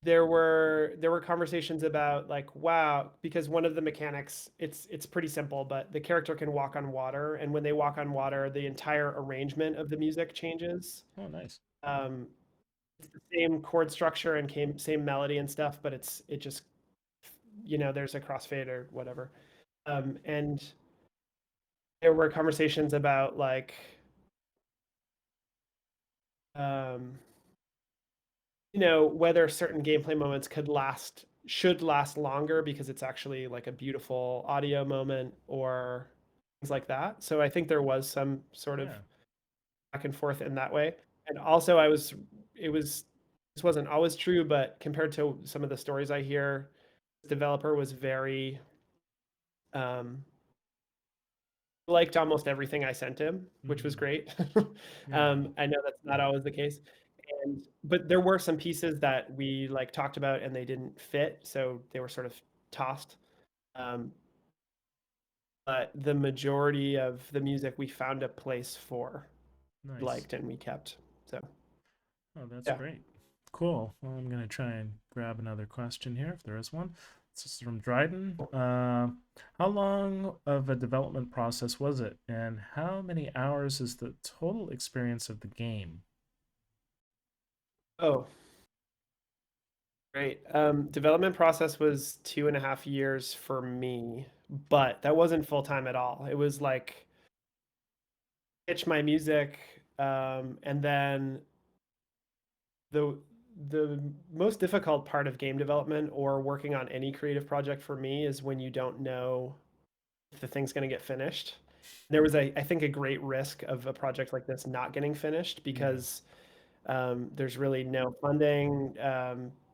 there were conversations about like, wow, because one of the mechanics, it's pretty simple, but the character can walk on water, and when they walk on water, the entire arrangement of the music changes. Oh, nice. Um, it's the same chord structure and same melody and stuff, but it just there's a crossfade or whatever. And there were conversations about like um, whether certain gameplay moments should last longer because it's actually like a beautiful audio moment or things like that. So I think there was some sort of Yeah. back and forth in that way. And also it was this wasn't always true, but compared to some of the stories I hear, the developer was very um liked almost everything I sent him, which was Mm-hmm. great. Yeah. I know that's not always the case. But there were some pieces that we like talked about and they didn't fit, so they were sort of tossed. Um, but the majority of the music we found a place for, Nice. liked, and we kept. So Oh, that's yeah. great. Cool. Well, I'm going to try and grab another question here if there is one. This is from Dryden. How long of a development process was it, and how many hours is the total experience of the game? Oh, great. Development process was 2.5 years for me, but that wasn't full time at all. It was like pitch my music, and then the the most difficult part of game development or working on any creative project for me is when you don't know if the thing's going to get finished. There was I think a great risk of a project like this not getting finished Yeah. because there's really no funding.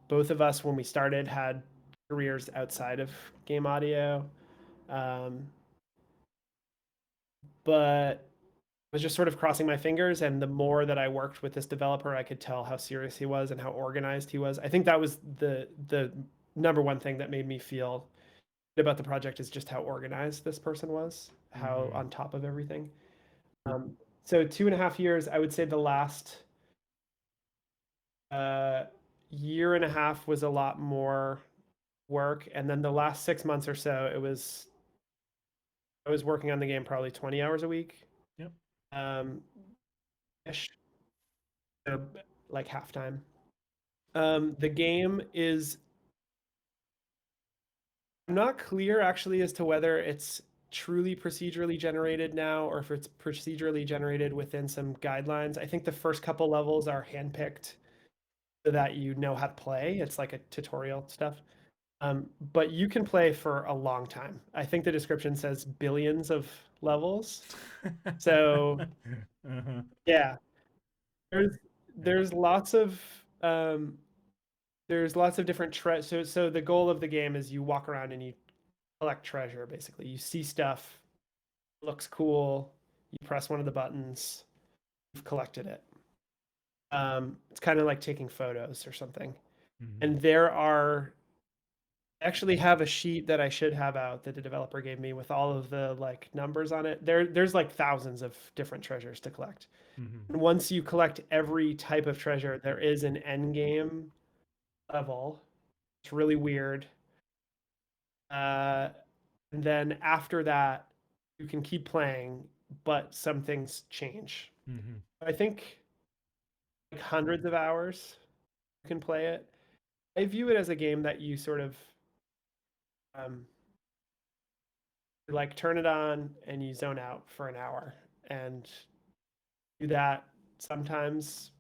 Both of us, when we started, had careers outside of game audio, um, but I was just sort of crossing my fingers. And the more that I worked with this developer, I could tell how serious he was and how organized he was. I think that was the number one thing that made me feel good about the project is just how organized this person was, how Mm-hmm. on top of everything. Um, so 2.5 years, I would say the last uh, year and a half was a lot more work, and then the last 6 months or so, I was working on the game probably 20 hours a week, Yep. um, ish, so like halftime. The game is I'm not clear actually as to whether it's truly procedurally generated now or if it's procedurally generated within some guidelines. I think the first couple levels are handpicked so that you know how to play. It's like a tutorial stuff. But you can play for a long time. I think the description says billions of levels. So Uh-huh. yeah, there's Yeah. there's lots of um, there's lots of different so the goal of the game is you walk around and you collect treasure basically. You see stuff, looks cool, you press one of the buttons, you've collected it. It's kind of like taking photos or something. Mm-hmm. And there are I actually have a sheet that I should have out that the developer gave me with all of the like numbers on it. There's like thousands of different treasures to collect. Mm-hmm. And once you collect every type of treasure, there is an end game level. It's really weird. Uh, and then after that, you can keep playing, but some things change. Mm-hmm. I think like hundreds of hours you can play it. I view it as a game that you sort of um, like turn it on and you zone out for an hour and do that sometimes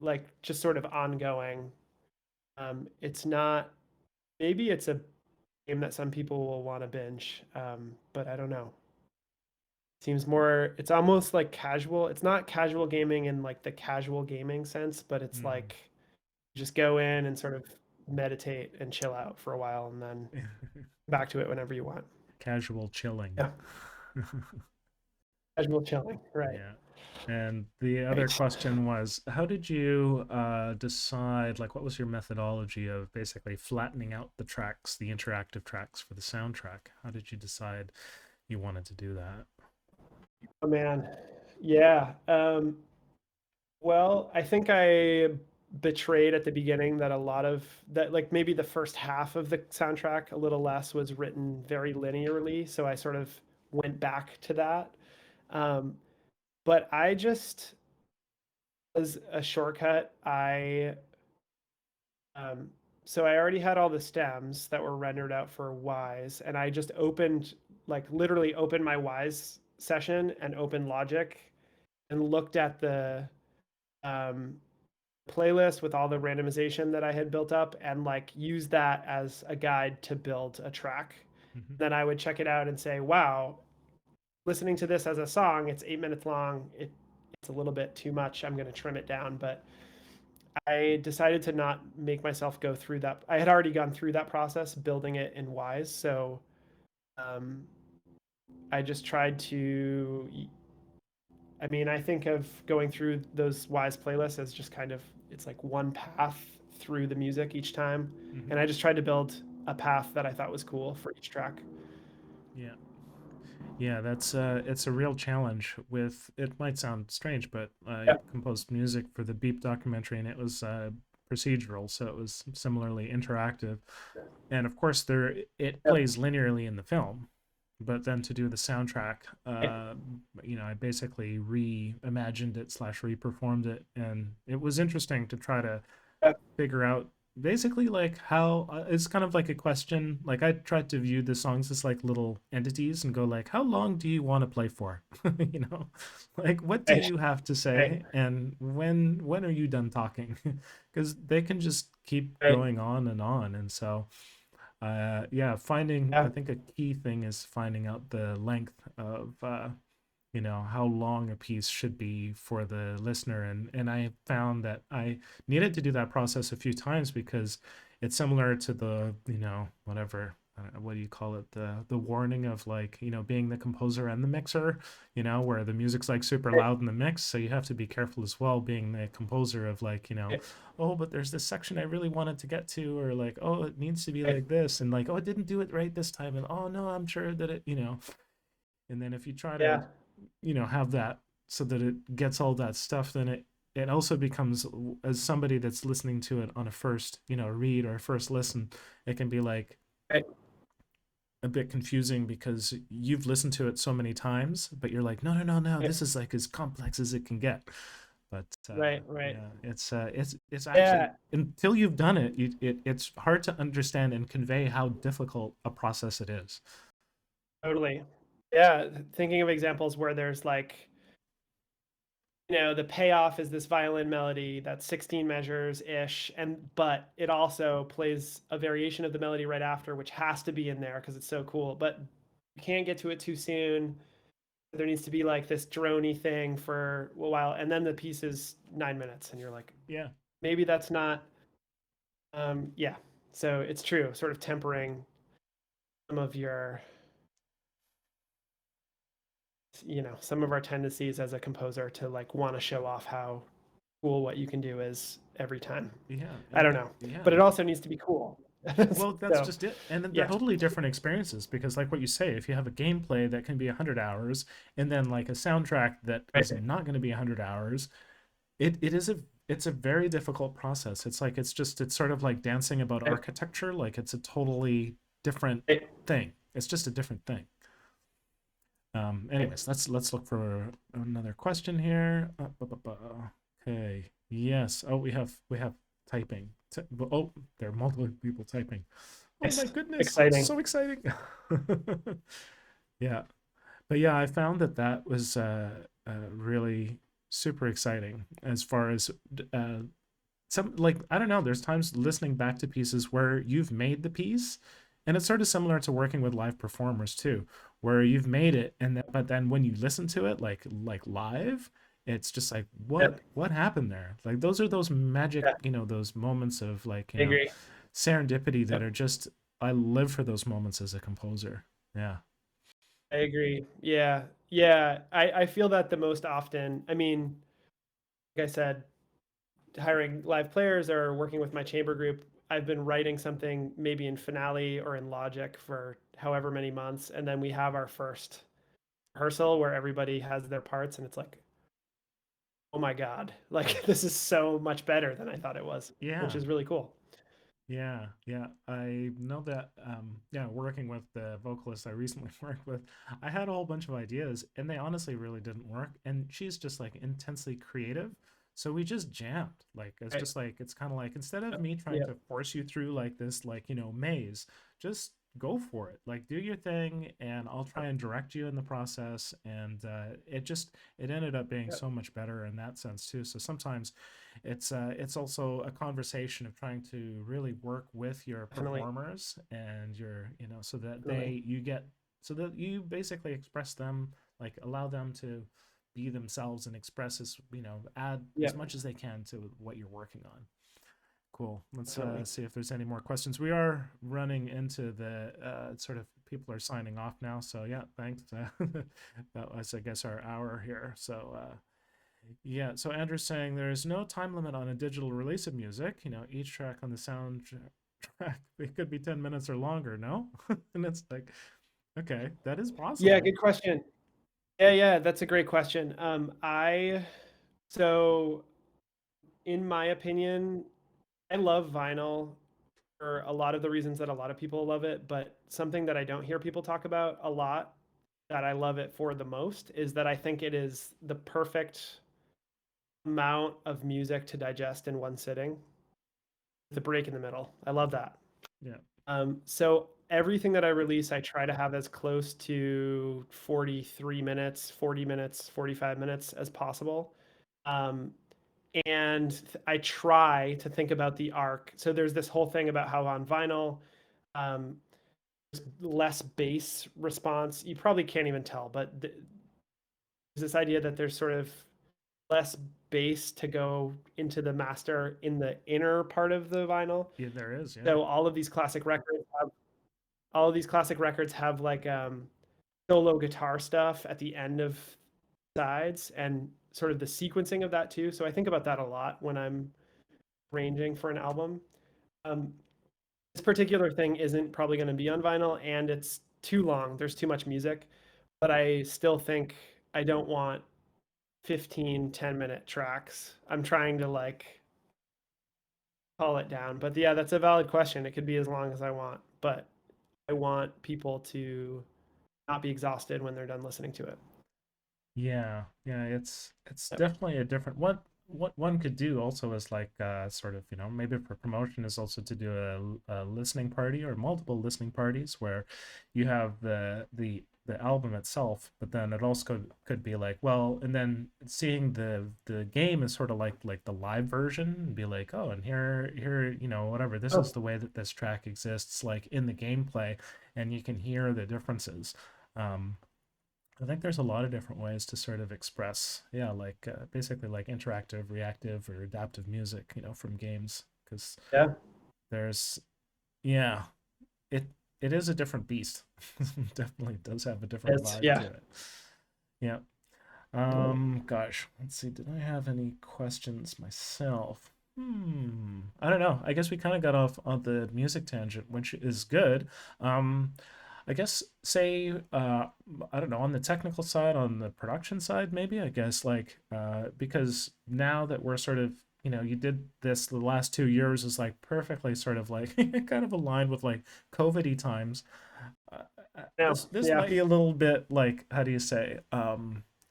like just sort of ongoing. It's not maybe it's a game that some people will want to binge, but I don't know. Seems more it's almost like casual. It's not casual gaming in like the casual gaming sense, but it's like just go in and sort of meditate and chill out for a while and then Mm-hmm. back to it whenever you want. Casual chilling. Yeah. Casual chilling. Right. Yeah. And the other Right. question was, how did you decide, like, what was your methodology of basically flattening out the tracks, the interactive tracks for the soundtrack? How did you decide you wanted to do that? Oh man. Yeah. Well, I think I betrayed at the beginning that a lot of that, like maybe the first half of the soundtrack, a little less, was written very linearly. So I sort of went back to that. Um, but I just, as a shortcut, um, so I already had all the stems that were rendered out for Wise, and I just opened, like literally opened my Wise session and opened Logic and looked at the um, playlist with all the randomization that I had built up and like use that as a guide to build a track. Mm-hmm. Then I would check it out and say, wow, listening to this as a song, it's 8 minutes long. It's a little bit too much. I'm going to trim it down. But I decided to not make myself go through that. I had already gone through that process building it in Wise. So um, I just tried to, I mean, I think of going through those Wise playlists as just kind of, it's like one path through the music each time. Hmm. And I just tried to build a path that I thought was cool for each track. Yeah. Yeah, that's it's a real challenge. With it might sound strange, but I Yeah. composed music for the Beep documentary, and it was procedural, so it was similarly interactive. And of course, there it Yep. plays linearly in the film, but then to do the soundtrack, I basically reimagined it slash reperformed it, and it was interesting to try to Yep. figure out basically like how it's kind of like a question. Like I tried to view the songs as like little entities and go like, how long do you want to play for? you know, like what do Right. you have to Right. say, and when are you done talking? Because they can just keep Right. going on, and so yeah, finding I Yeah. think a key thing is finding out the length of how long a piece should be for the listener, and I found that I needed to do that process a few times because it's similar to the whatever I don't know, what do you call it, the warning of like being the composer and the mixer, where the music's like super Right. loud in the mix, so you have to be careful as well being the composer of like Right. oh, but there's this section I really wanted to get to, or like, oh, it needs to be Right. like this, and like, oh, it didn't do it right this time, and oh no, I'm sure that and then if you try to Yeah. have that so that it gets all that stuff, then it also becomes, as somebody that's listening to it on a first read or a first listen, it can be like Right. a bit confusing because you've listened to it so many times, but you're like, no, no, no, no, Right. this is like as complex as it can get. But Right. Right. yeah, it's actually, Yeah. until you've done it, it's hard to understand and convey how difficult a process it is. Totally. Yeah. Thinking of examples where there's like, the payoff is this violin melody that's 16 measures ish, and but it also plays a variation of the melody right after, which has to be in there because it's so cool. But you can't get to it too soon. There needs to be like this droney thing for a while, and then the piece is 9 minutes, and you're like, Yeah, maybe that's not. Yeah. So it's true, sort of tempering some of your, some of our tendencies as a composer to like want to show off how cool what you can do is every time. yeah, I and don't know, but yeah. it also needs to be cool. Well, that's So just it. And then they're yeah. totally different experiences because, like what you say, if you have a gameplay that can be 100 hours and then like a soundtrack that is Right. not going to be 100 hours, it is it's a very difficult process. It's like it's sort of like dancing about Right. architecture. Like it's a totally different Right. thing. It's just a different thing. Right. Anyways, let's look for another question here. Okay. Yes. Oh, we have typing. Oh, there are multiple people typing. Oh my Yes. goodness, Exciting. so exciting. Yeah. But yeah, I found that was really super exciting as far as uh, some, like, I don't know, there's times listening back to pieces where you've made the piece, and it's sort of similar to working with live performers too, where you've made it but then when you listen to it like live, it's just like Yep. what happened there? Like those are those magic, Yeah. those moments of like, I agree. serendipity that Yep. are just, I live for those moments as a composer. Yeah. I agree. Yeah. Yeah. I feel that the most often. I mean, like I said, hiring live players or working with my chamber group, I've been writing something maybe in Finale or in Logic for however many months, and then we have our first rehearsal where everybody has their parts, and it's like, oh my god, like this is so much better than I thought it was, which Yeah. is really cool. Yeah, yeah. I know that yeah, working with the vocalist I recently worked with, I had a whole bunch of ideas and they honestly really didn't work. And she's just like intensely creative. So we just jammed. Like it's Right. just like it's kind of like, instead of me trying Yeah. to force you through like this like, maze, just go for it. Like do your thing and I'll try and direct you in the process. And it ended up being Yeah. so much better in that sense too. So sometimes it's also a conversation of trying to really work with your Definitely. performers and your so that Definitely. so that you basically express them, like allow them to be themselves and express as add Yeah. as much as they can to what you're working on. Cool. Let's Definitely. see if there's any more questions. We are running into the sort of people are signing off now. So yeah, thanks. That was, I guess, our hour here. So yeah, so Andrew's saying there's no time limit on a digital release of music. Each track on the soundtrack it could be 10 minutes or longer. No, and it's like, okay, that is Yeah, possible. good question. Yeah, that's a great question. So in my opinion, I love vinyl for a lot of the reasons that a lot of people love it, but something that I don't hear people talk about a lot that I love it for the most is that I think it is the perfect amount of music to digest in one sitting. The break in the middle. I love that. Yeah, So everything that I release, I try to have as close to 43 minutes, 40 minutes, 45 minutes as possible. Um, and I try to think about the arc. So there's this whole thing about how on vinyl, um, there's less bass response. You probably can't even tell, but there's this idea that there's sort of less bass to go into the master in the inner part of the vinyl. yeah, there is. Yeah, So all of these classic records have like solo guitar stuff at the end of sides and sort of the sequencing of that too. So I think about that a lot when I'm arranging for an album. Um, this particular thing isn't probably going to be on vinyl and it's too long. There's too much music, but I still think I don't want 15, 10-minute tracks. I'm trying to like call it down. But yeah, that's a valid question. It could be as long as I want, but I want people to not be exhausted when they're done listening to it. yeah. It's Yep. definitely a different. What one could do also is like sort of maybe for promotion is also to do a listening party or multiple listening parties where you have the album itself, but then it also could be like, well, and then seeing the game is sort of like the live version and be like, oh, and here whatever, this is Oh, the way that this track exists like in the gameplay, and you can hear the differences. um I think there's a lot of different ways to sort of express, yeah, like basically like interactive, reactive, or adaptive music, from games, because yeah. there's, yeah, it it is a different beast. Definitely does have a different It's vibe to yeah. it. Yeah. Totally. Gosh, let's see. Did I have any questions myself? I don't know. I guess we kind of got off on the music tangent, which is good. Um, I guess say I don't know, on the technical side, on the production side, maybe, I guess, like because now that we're sort of, you did this the last 2 years is like perfectly sort of like kind of aligned with like COVID-y times. uh, No, this yeah. might be a little bit like, how do you say,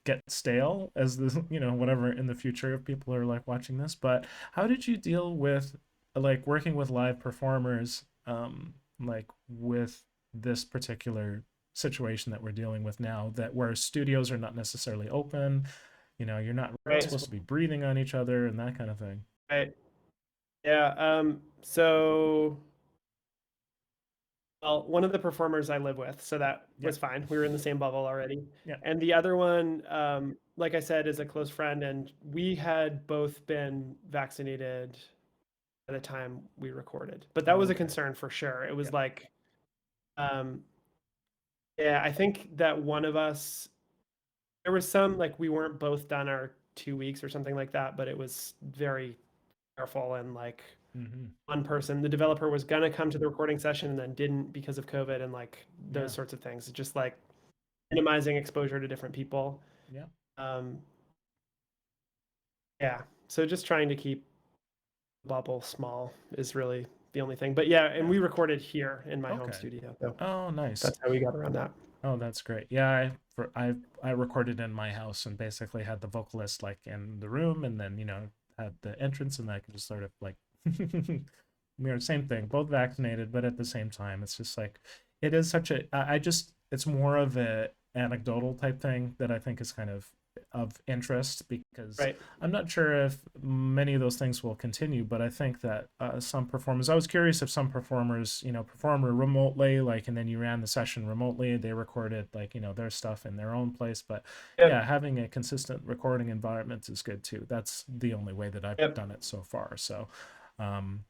get stale as this, whatever, in the future if people are like watching this. But how did you deal with like working with live performers, like with this particular situation that we're dealing with now, that where studios are not necessarily open, you're not really Right. supposed to be breathing on each other and that kind of thing. Right. Yeah. So well, one of the performers I live with, so that Yeah, was fine. We were in the same bubble already. yeah. And the other one, like I said, is a close friend, and we had both been vaccinated by the time we recorded. But that Oh, was a okay. concern for sure. It Yeah. was like, um, yeah, I think that one of us, there was some like we weren't both done our 2 weeks or something like that, but it was very careful and like Mm-hmm. one person, the developer was gonna come to the recording session and then didn't because of COVID and like those Yeah. sorts of things. Just like minimizing exposure to different people. Yeah. Um, yeah, so just trying to keep the bubble small is really the only thing. But yeah, and Yeah. we recorded here in my home Okay. studio, so Oh, nice. that's how we got around that. Oh, that's great. Yeah, I recorded in my house and basically had the vocalist like in the room, and then had the entrance, and I could just sort of like mirror same thing, both vaccinated, but at the same time, it's just like it is such a I just it's more of a anecdotal type thing that I think is kind of interest, because Right. I'm not sure if many of those things will continue, but I think that some performers, I was curious if some performers, perform remotely, like, and then you ran the session remotely, they recorded like, their stuff in their own place. But yeah, Yep. having a consistent recording environment is good too. That's the only way that I've Yep. done it so far. So, um,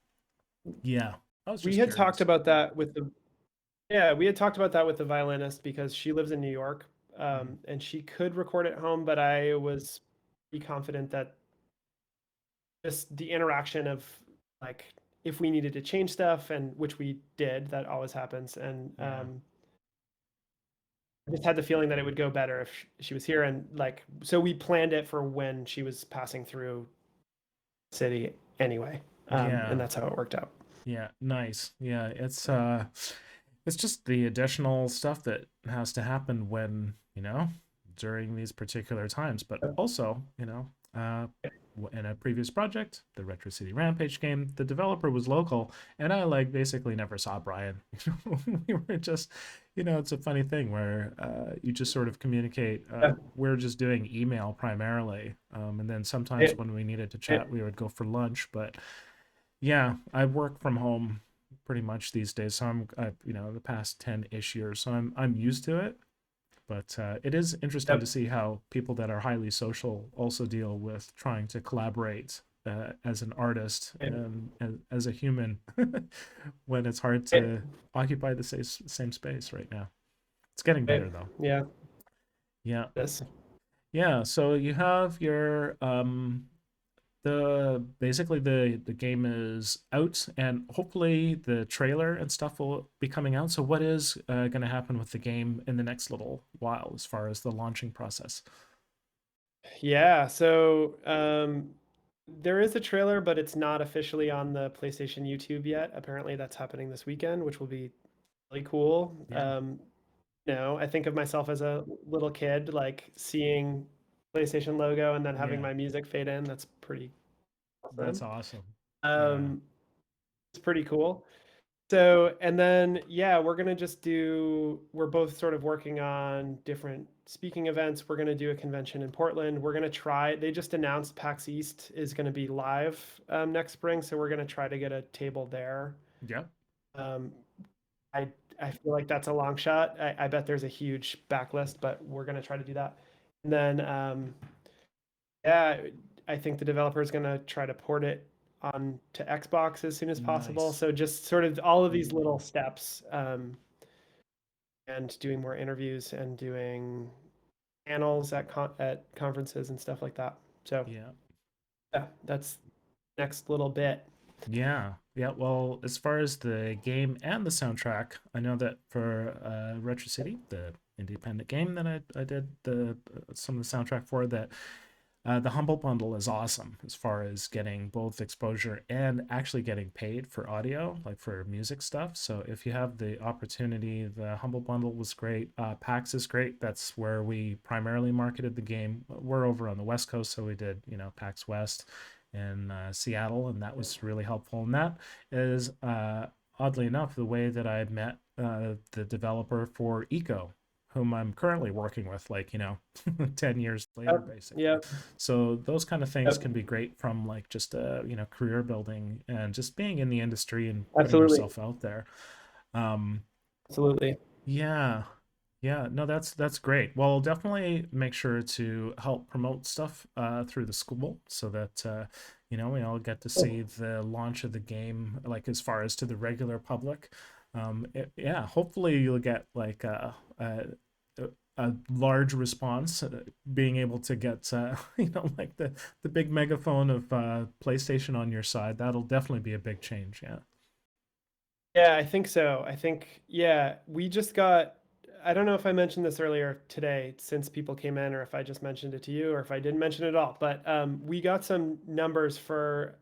yeah, I was We just had talked curious. about that with the Yeah, we had talked about that with the violinist because she lives in New York, Mhm. and she could record at home, but I was pretty confident that just the interaction of like if we needed to change stuff, and which we did, that always happens, and Yeah, I just had the feeling that it would go better if she was here, and like so we planned it for when she was passing through the city anyway, and yeah, that's how it worked out. yeah. Nice. Yeah, it's just the additional stuff that has to happen when, during these particular times. But also, in a previous project, the Retro City Rampage game, the developer was local, and I like basically never saw Brian. We were just, it's a funny thing where you just sort of communicate. Yeah, We're just doing email primarily, and then sometimes it, when we needed to chat, it, we would go for lunch. But yeah, I work from home pretty much these days. So the past 10-ish years. So I'm used to it. But it is interesting to yep, see how people that are highly social also deal with trying to collaborate as an artist it, and as a human when it's hard it, to occupy the same space right now. It's getting better it, though. yeah, Yeah. this. Yeah. So you have your the basically the game is out and hopefully the trailer and stuff will be coming out. So what is going to happen with the game in the next little while as far as the launching process? Yeah, so there is a trailer, but it's not officially on the PlayStation YouTube yet. Apparently, that's happening this weekend, which will be really cool. Yeah, I think of myself as a little kid, like seeing PlayStation logo and then having yeah, my music fade in. That's pretty that's awesome. awesome. Yeah, Um, it's pretty cool. So, and then, yeah, we're both sort of working on different speaking events. We're going to do a convention in Portland. They just announced PAX East is going to be live next spring. So we're going to try to get a table there. yeah, Um, I, I feel like that's a long shot. I bet there's a huge backlist, but we're going to try to do that. And then, yeah, I think the developer is going to try to port it on to Xbox as soon as possible. nice. So just sort of all of these little steps, and doing more interviews and doing panels at conferences and stuff like that. So Yeah, yeah, that's next little bit. yeah, yeah. Well, as far as the game and the soundtrack, I know that for Retro City, the independent game that I did some of the soundtrack for, that the Humble Bundle is awesome as far as getting both exposure and actually getting paid for audio, like for music stuff. So if you have the opportunity, the Humble Bundle was great. PAX is great. That's where we primarily marketed the game. We're over on the West Coast, so we did, PAX West in Seattle, and that was really helpful. And that is, oddly enough, the way that I met the developer for Eco, whom I'm currently working with, like, 10 years later, Yep, basically. yep, So those kind of things yep, can be great from like just career building and just being in the industry and putting absolutely, yourself out there. Um, absolutely. yeah. Yeah, no, that's great. Well, definitely make sure to help promote stuff through the school so that we all get to see Cool. the launch of the game, like as far as to the regular public. Yeah, hopefully you'll get like a large response, being able to get like the big megaphone of PlayStation on your side. That'll definitely be a big change. Yeah. Yeah, I think so. Yeah, we just got, I don't know if I mentioned this earlier today since people came in, or if I just mentioned it to you, or if I didn't mention it at all, but we got some numbers for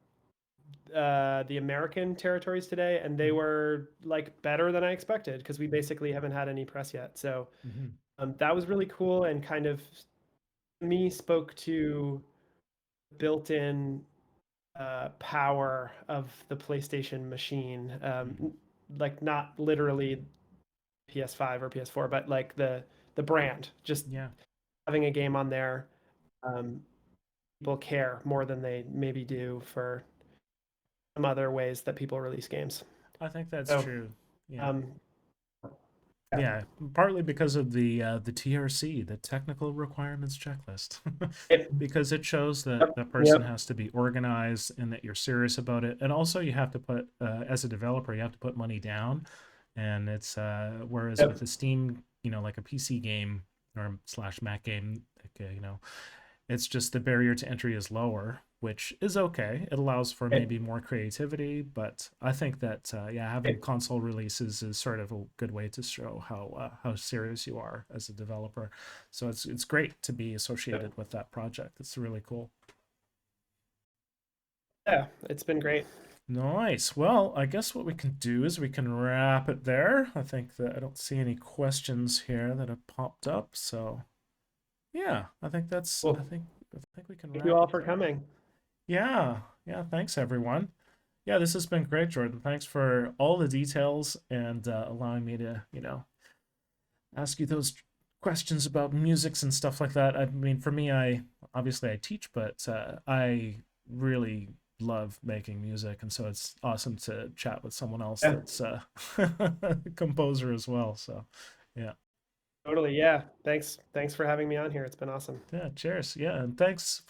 the American territories today, and they were like better than I expected because we basically haven't had any press yet. So Mm-hmm. that was really cool, and kind of me spoke to built-in power of the PlayStation machine. Mm-hmm. Like not literally PS5 or PS4, but like the brand. Just Yeah, having a game on there, um, people care more than they maybe do for some other ways that people release games. I think that's So true. Yeah. um, yeah, Yeah, partly because of the TRC, the technical requirements checklist, it, because it shows that yep, the person yep, has to be organized and that you're serious about it. And also, you have to put, as a developer, you have to put money down and it's whereas with Yep. a Steam, like a PC game or slash Mac game, like, it's just the barrier to entry is lower, which is okay. It allows for Right. maybe more creativity, but I think that yeah, having Right. console releases is sort of a good way to show how serious you are as a developer. So it's great to be Yep. associated with that project. It's really cool. Yeah, it's been great. Nice. Well, I guess what we can do is we can wrap it there. I think that I don't see any questions here that have popped up. So yeah, I think that's Well, I think we can thank you wrap all it for there. coming. Yeah. Yeah, thanks everyone. Yeah, this has been great, Jordan. Thanks for all the details and allowing me to, ask you those questions about musics and stuff like that. I mean, for me, I obviously I teach, but I really love making music, and so it's awesome to chat with someone else Yeah, that's a composer as well. So, yeah. totally. Yeah. Thanks. Thanks for having me on here. It's been awesome. Yeah, cheers. Yeah, and thanks,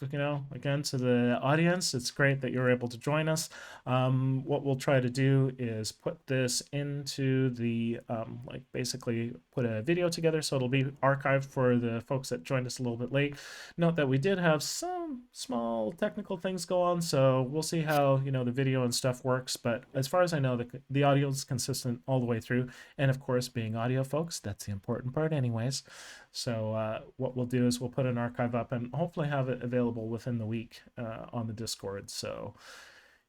again to the audience. It's great that you're able to join us. What we'll try to do is put this into the, like basically put a video together so it'll be archived for the folks that joined us a little bit late. Note that we did have some small technical things go on, so we'll see how, the video and stuff works. But as far as I know, the audio is consistent all the way through. And of course, being audio, folks, that's the important part, anyways. So what we'll do is we'll put an archive up and hopefully have it available within the week on the Discord. So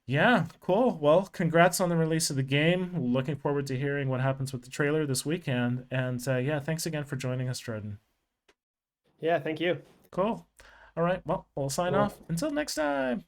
yeah, cool. Well, congrats on the release of the game. Looking forward to hearing what happens with the trailer this weekend. And yeah, thanks again for joining us, Jordan. Yeah. Thank you. Cool. All right. Well, we'll sign Cool. off. Until next time.